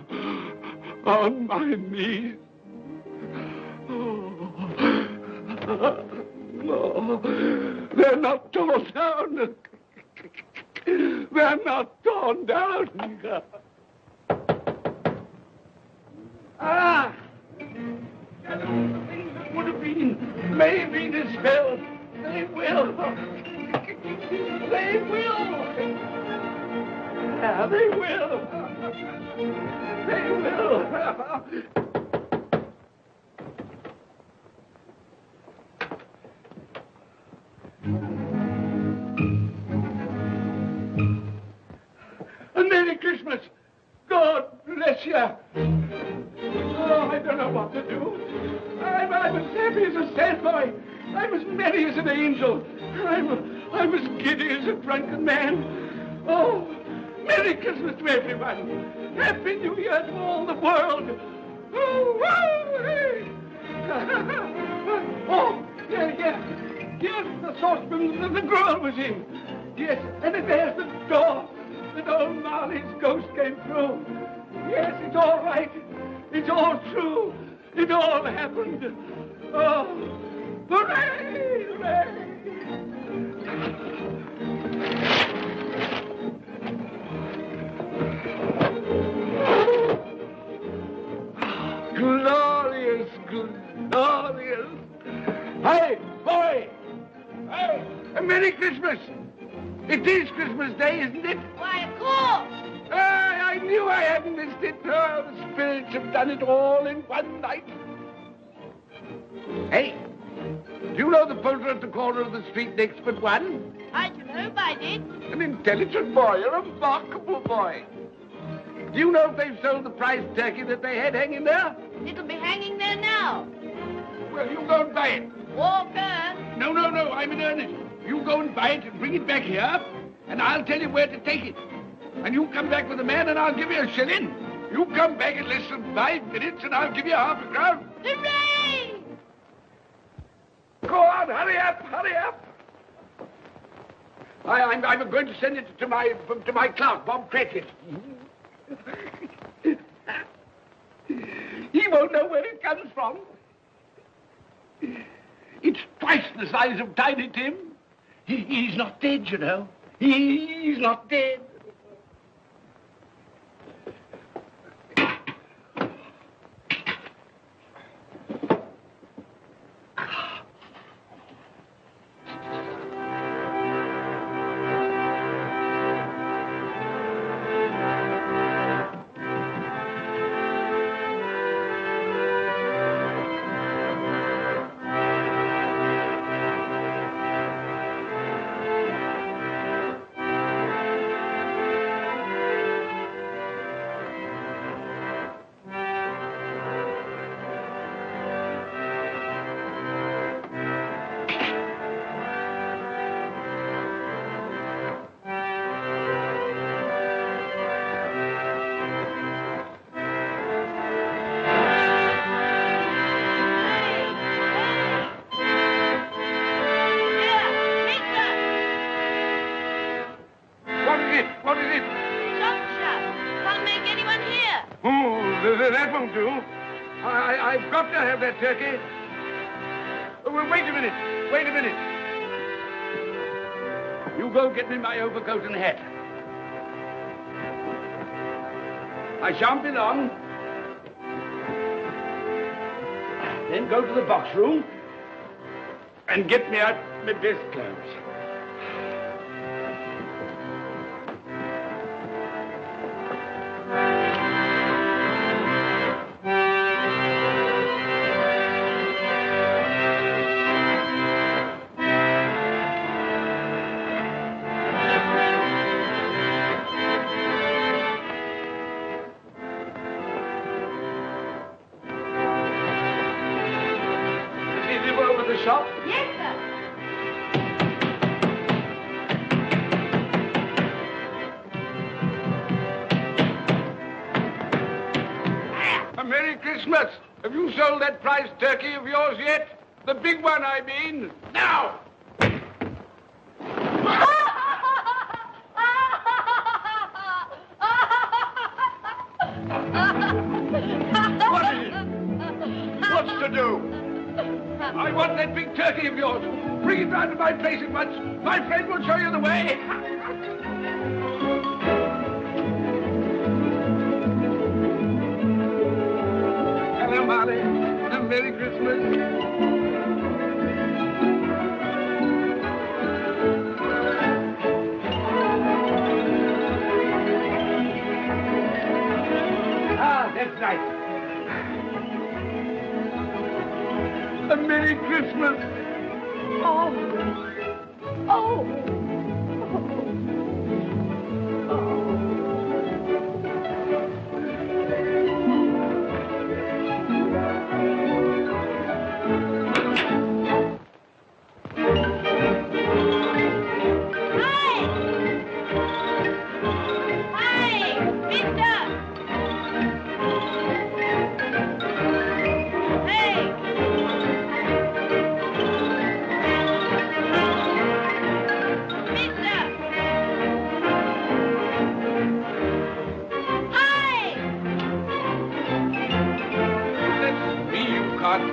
On my knees. Oh, no, they're not torn down. They're not torn down. Ah! Shadows of things that would have been, may be dispelled. They will. They will. Yeah, they will. They will. Merry Christmas! God bless you! Oh, I don't know what to do. I'm as happy as a sandboy. I'm as merry as an angel. I'm as giddy as a drunken man. Oh, Merry Christmas to everyone. Happy New Year to all the world. Oh, wow, hey. Oh, yeah. Here's the saucepan that the girl was in. Yes, and there's the door that old Marley's ghost came through. Yes, it's all right. It's all true. It all happened. Oh, hooray, hooray. Glorious, glorious. Hey, boy! Hey, a Merry Christmas! It is Christmas Day, isn't it? Why, of course! I knew I hadn't missed it. Oh, the spirits have done it all in one night. Hey, do you know the poulterer at the corner of the street next but one? I don't know, I did. An intelligent boy, a remarkable boy. Do you know if they've sold the prize turkey that they had hanging there? It'll be hanging there now. Well, you go and buy it. Walker! No, I'm in earnest. You go and buy it and bring it back here, and I'll tell you where to take it. And you come back with the man, and I'll give you a shilling. You come back in less than 5 minutes, and I'll give you half a crown. Hooray! Go on, hurry up. I'm going to send it to my clerk, Bob Cratchit. He won't know where it comes from. It's twice the size of Tiny Tim. He's not dead, you know. He's not dead. What is it? Shot. Can't make anyone hear. Oh, that won't do. I've got to have that turkey. Oh, well, wait a minute. You go get me my overcoat and hat. I shan't be long. Then go to the box room and get me out my best clothes. Shop? Yes, sir. A Merry Christmas. Have you sold that prize turkey of yours yet? The big one, I mean. Now! What is it? What's to do? I want that big turkey of yours. Bring it round to my place at once. My friend will show you the way. Hello, Molly. And Merry Christmas. That's right. A Merry Christmas.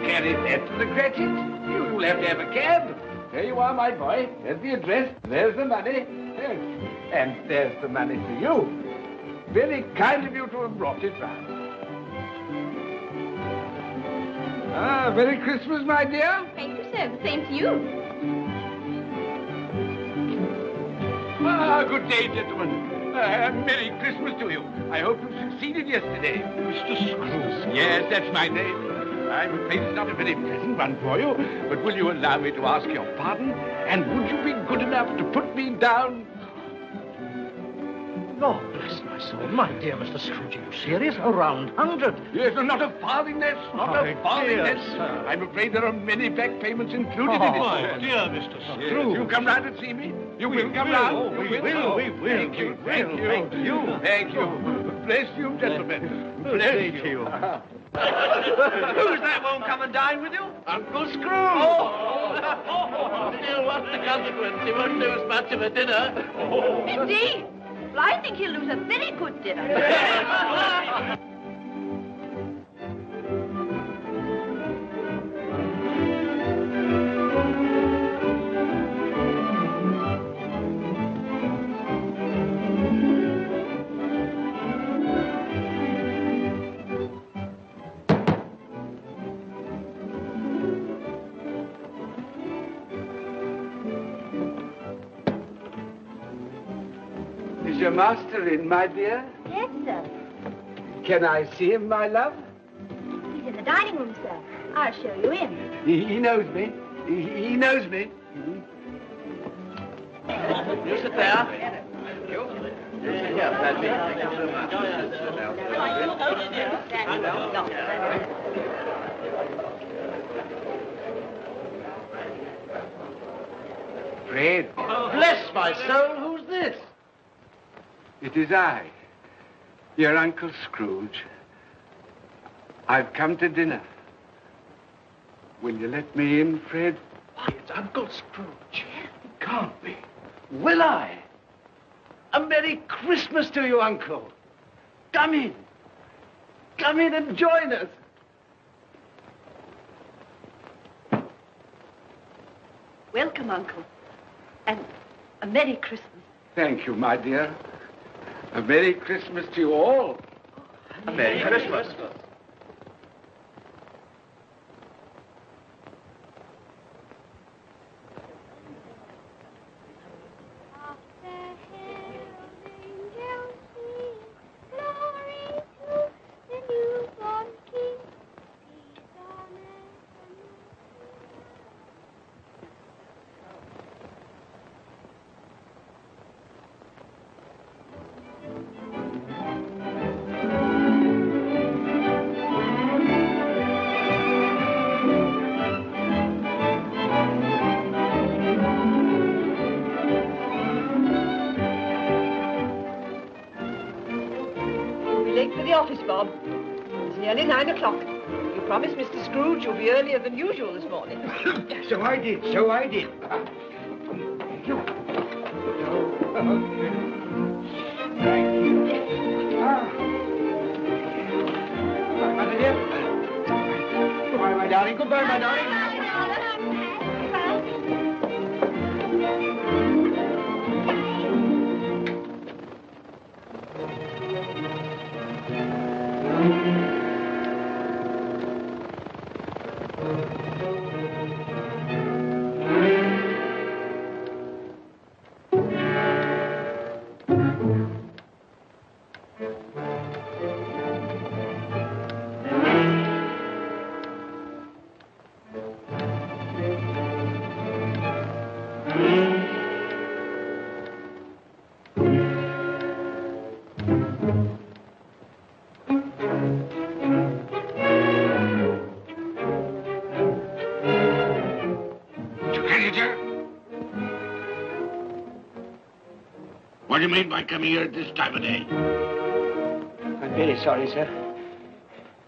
Carry that to the Cratchits. You'll have to have a cab. There you are, my boy. There's the address. There's the money. Yes. And there's the money for you. Very kind of you to have brought it round. Merry Christmas, my dear. Thank you, sir. The same to you. Good day, gentlemen. Merry Christmas to you. I hope you succeeded yesterday. Mr. Scrooge. Yes, that's my name. I'm afraid it's not a very pleasant one for you, but will you allow me to ask your pardon? And would you be good enough to put me down? Lord bless my soul. My dear Mr. Scrooge, are you serious? A round 100. Yes, not a farthing less, not a farthing dear, less. sir. I'm afraid there are many back payments included in it. My dear Mr. Scrooge. You come round and see me. You will come round. Oh, we will. Thank you, thank you. Thank you. Bless you, gentlemen. Bless you. Who's that won't come and dine with you? Uncle Scrooge. Oh. Still, what's the consequence? He won't do as much of a dinner. Indeed. Well, I think he'll lose a very good dinner. Is your master in, my dear? Yes, sir. Can I see him, my love? He's in the dining room, sir. I'll show you in. He knows me. He knows me. You sit there. Here, Paddy. Thank you so much. Fred. Bless my soul, who's this? It is I, your Uncle Scrooge. I've come to dinner. Will you let me in, Fred? Why, it's Uncle Scrooge. It can't be. Will I? A Merry Christmas to you, Uncle. Come in. Come in and join us. Welcome, Uncle. And a Merry Christmas. Thank you, my dear. A Merry Christmas to you all. A Merry Christmas. Late for the office, Bob. It's nearly 9 o'clock. You promised Mr. Scrooge you'll be earlier than usual this morning. So I did. Thank you. Thank you. Goodbye, my dear. Goodbye, my darling. Goodbye, my darling. What do you mean by coming here at this time of day? I'm very sorry, sir.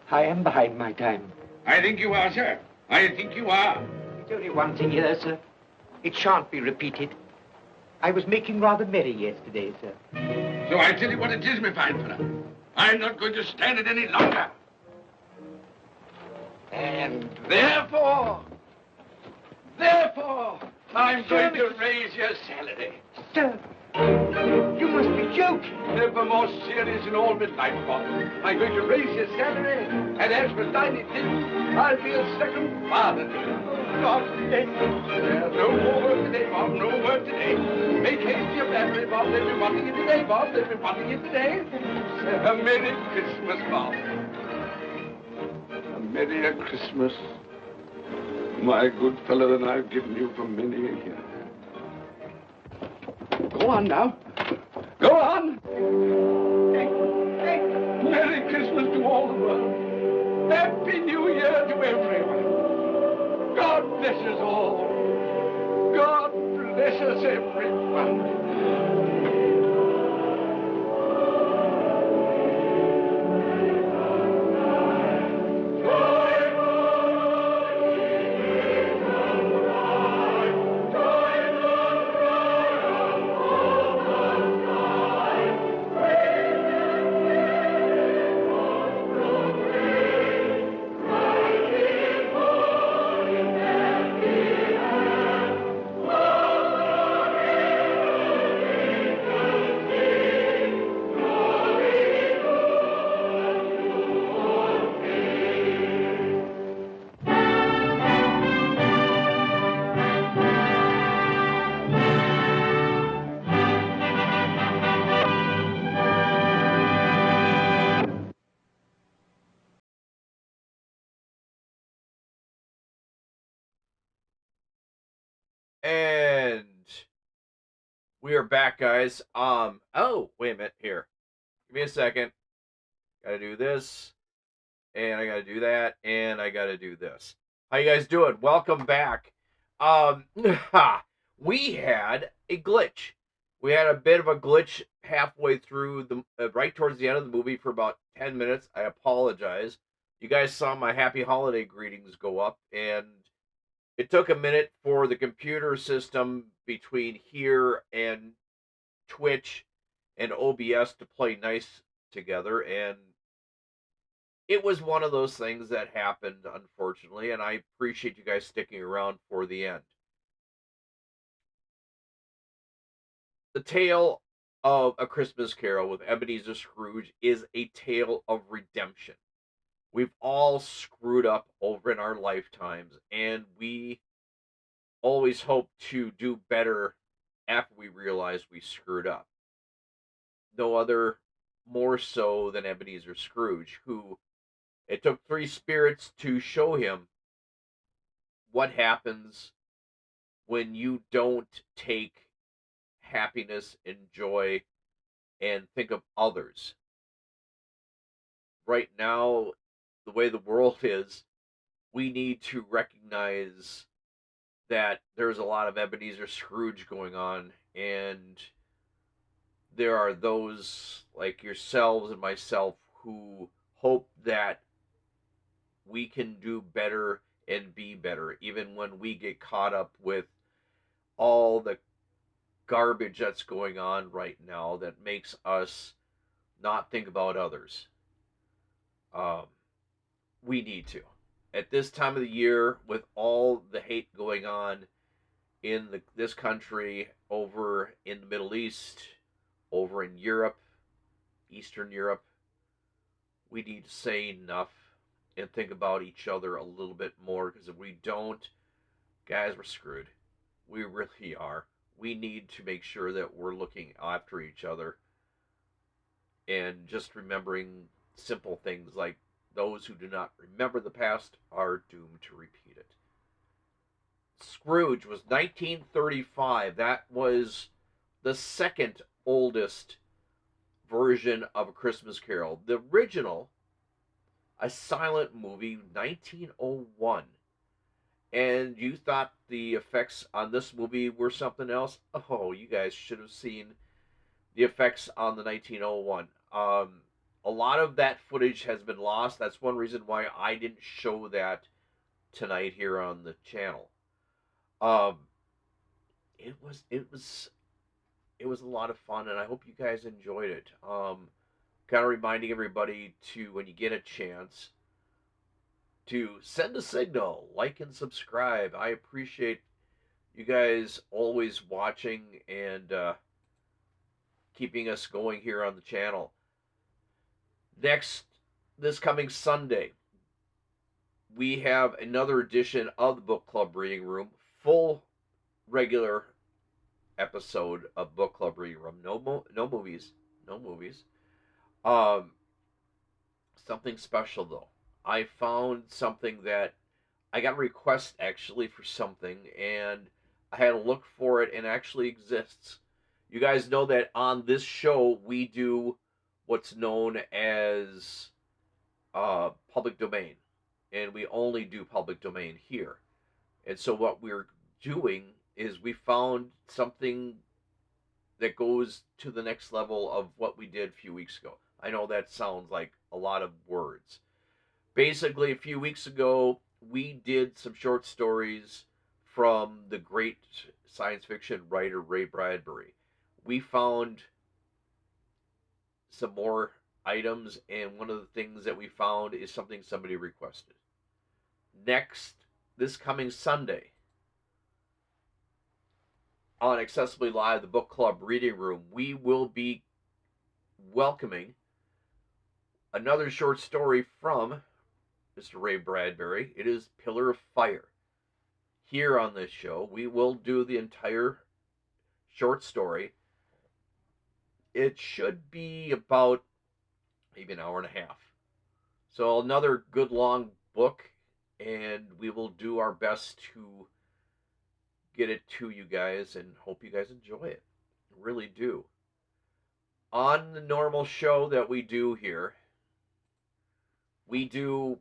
I am behind my time. I think you are, sir. I think you are. It's only one thing here, sir. It shan't be repeated. I was making rather merry yesterday, sir. So I tell you what it is, my fine fellow. I'm not going to stand it any longer. And therefore, I'm going to raise your salary. Sir, you must be joking. Never more serious in all my life, Bob. I'm going to raise your salary, and as for tiny things, I'll be a second father to you. God bless you. No more work today, Bob. No work today. Make haste to your family, Bob. They'll be wanting it today, Bob. They'll be wanting it today. A Merry Christmas, Bob. A Merry Christmas, my good fellow, that I've given you for many a year. Go on now. Go on. Merry Christmas to all the world. Happy New Year to everyone. God bless us all. God bless us everyone. And we are back, guys. Oh, wait a minute. Here. Give me a second. Gotta do this. And I gotta do that. And I gotta do this. How you guys doing? Welcome back. We had a glitch. We had a bit of a glitch halfway through the right towards the end of the movie for about 10 minutes. I apologize. You guys saw my happy holiday greetings go up, and it took a minute for the computer system between here and Twitch and OBS to play nice together, and it was one of those things that happened, unfortunately, and I appreciate you guys sticking around for the end. The Tale of A Christmas Carol with Ebenezer Scrooge is a tale of redemption. We've all screwed up over in our lifetimes, and we always hope to do better after we realize we screwed up. No other more so than Ebenezer Scrooge, who it took three spirits to show him what happens when you don't take happiness and joy and think of others. Right now, the way the world is, we need to recognize that there's a lot of Ebenezer Scrooge going on, and there are those like yourselves and myself who hope that we can do better and be better, even when we get caught up with all the garbage that's going on right now that makes us not think about others. We need to. At this time of the year, with all the hate going on in this country, over in the Middle East, over in Europe, Eastern Europe, we need to say enough and think about each other a little bit more, because if we don't, guys, we're screwed. We really are. We need to make sure that we're looking after each other and just remembering simple things like those who do not remember the past are doomed to repeat it. Scrooge was 1935. That was the second oldest version of A Christmas Carol. The original, a silent movie, 1901. And you thought the effects on this movie were something else? Oh, you guys should have seen the effects on the 1901. A lot of that footage has been lost. That's one reason why I didn't show that tonight here on the channel. It was a lot of fun, and I hope you guys enjoyed it. Kind of reminding everybody to, when you get a chance, to send a signal, like and subscribe. I appreciate you guys always watching and keeping us going here on the channel. This coming Sunday, we have another edition of the Book Club Reading Room, full regular episode of Book Club Reading Room. No movies. Something special though. I found something that I got a request actually for something, and I had to look for it, and it actually exists. You guys know that on this show we do what's known as public domain, and we only do public domain here. And so what we're doing is we found something that goes to the next level of what we did a few weeks ago. I know that sounds like a lot of words. Basically, a few weeks ago, we did some short stories from the great science fiction writer Ray Bradbury. We found some more items, and one of the things that we found is something somebody requested. Next, this coming Sunday, on Accessibly Live, the book club reading room, we will be welcoming another short story from Mr. Ray Bradbury. It is Pillar of Fire. Here on this show, we will do the entire short story. It should be about maybe an hour and a half. So another good long book, and we will do our best to get it to you guys and hope you guys enjoy it. Really do. On the normal show that we do here, we do,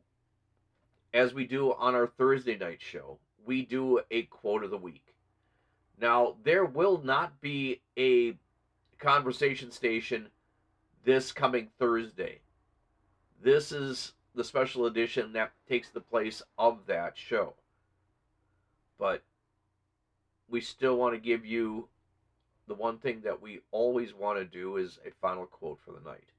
as we do on our Thursday night show, we do a quote of the week. Now, there will not be a conversation station this coming Thursday. This is the special edition that takes the place of that show. But we still want to give you the one thing that we always want to do is a final quote for the night.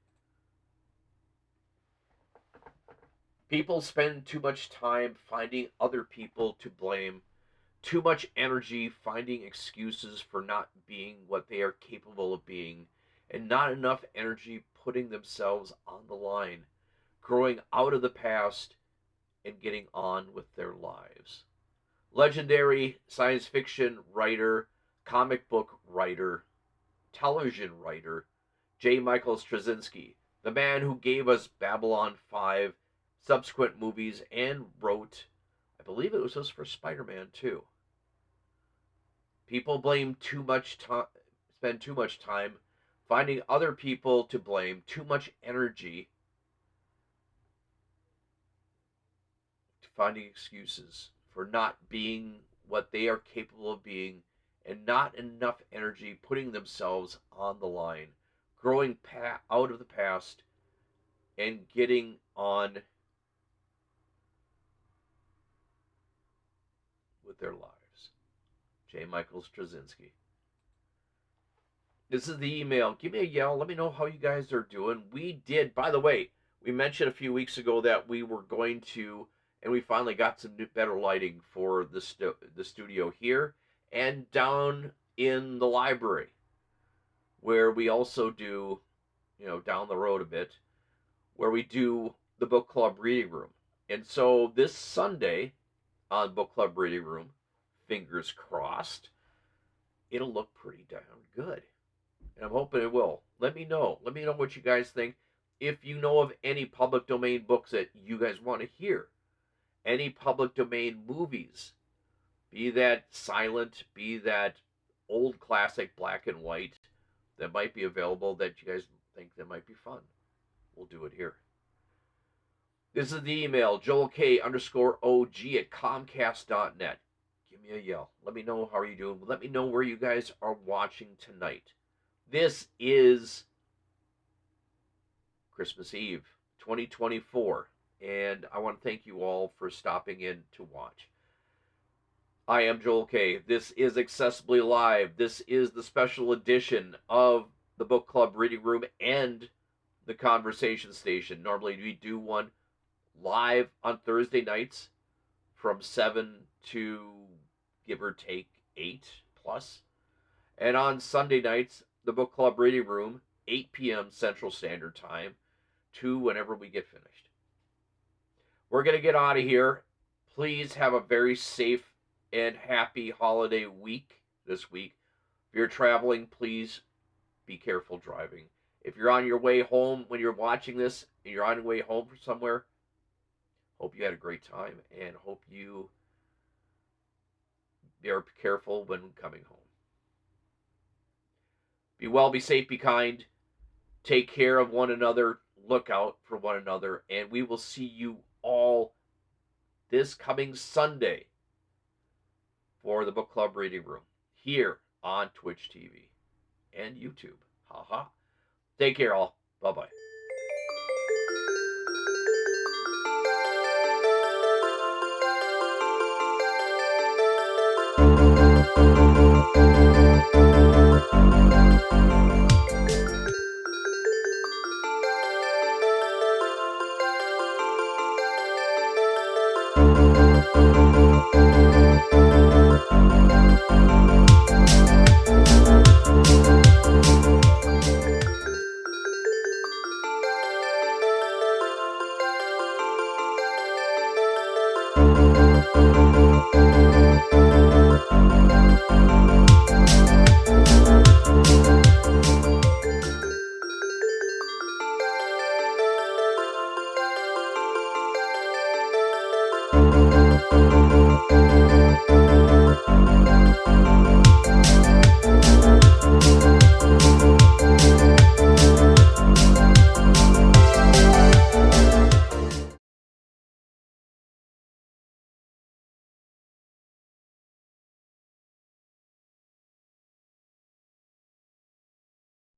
People spend too much time finding other people to blame, too much energy finding excuses for not being what they are capable of being, and not enough energy putting themselves on the line, growing out of the past and getting on with their lives. Legendary science fiction writer, comic book writer, television writer, J. Michael Straczynski, the man who gave us Babylon 5, subsequent movies, and wrote, I believe it was his first Spider-Man too. People spend too much time finding other people to blame, too much energy finding excuses for not being what they are capable of being, and not enough energy putting themselves on the line, growing out of the past and getting on with their lives. J. Michael Straczynski. This is the email. Give me a yell. Let me know how you guys are doing. We did, by the way, we mentioned a few weeks ago that we were going to, and we finally got some better lighting for the studio here and down in the library, where we also do, down the road a bit, where we do the book club reading room. And so this Sunday on book club reading room, fingers crossed, it'll look pretty darn good. And I'm hoping it will. Let me know. Let me know what you guys think. If you know of any public domain books that you guys want to hear, any public domain movies, be that silent, be that old classic black and white, that might be available that you guys think that might be fun, we'll do it here. This is the email, joelk_OG@comcast.net. Give me a yell. Let me know how are you doing. Let me know where you guys are watching tonight. This is Christmas Eve, 2024, and I want to thank you all for stopping in to watch. I am Joel K. This is Accessibly Live. This is the special edition of the Book Club Reading Room and the Conversation Station. Normally we do one live on Thursday nights from 7 to give or take 8 plus. And on Sunday nights, the Book Club Reading Room, 8 p.m. Central Standard Time to whenever we get finished. We're going to get out of here. Please have a very safe and happy holiday week this week. If you're traveling, please be careful driving. If you're on your way home when you're watching this and you're on your way home from somewhere, hope you had a great time and hope you are careful when coming home. Be well, be safe, be kind. Take care of one another. Look out for one another. And we will see you all this coming Sunday for the Book Club Reading Room here on Twitch TV and YouTube. Ha ha. Take care, all. Bye-bye.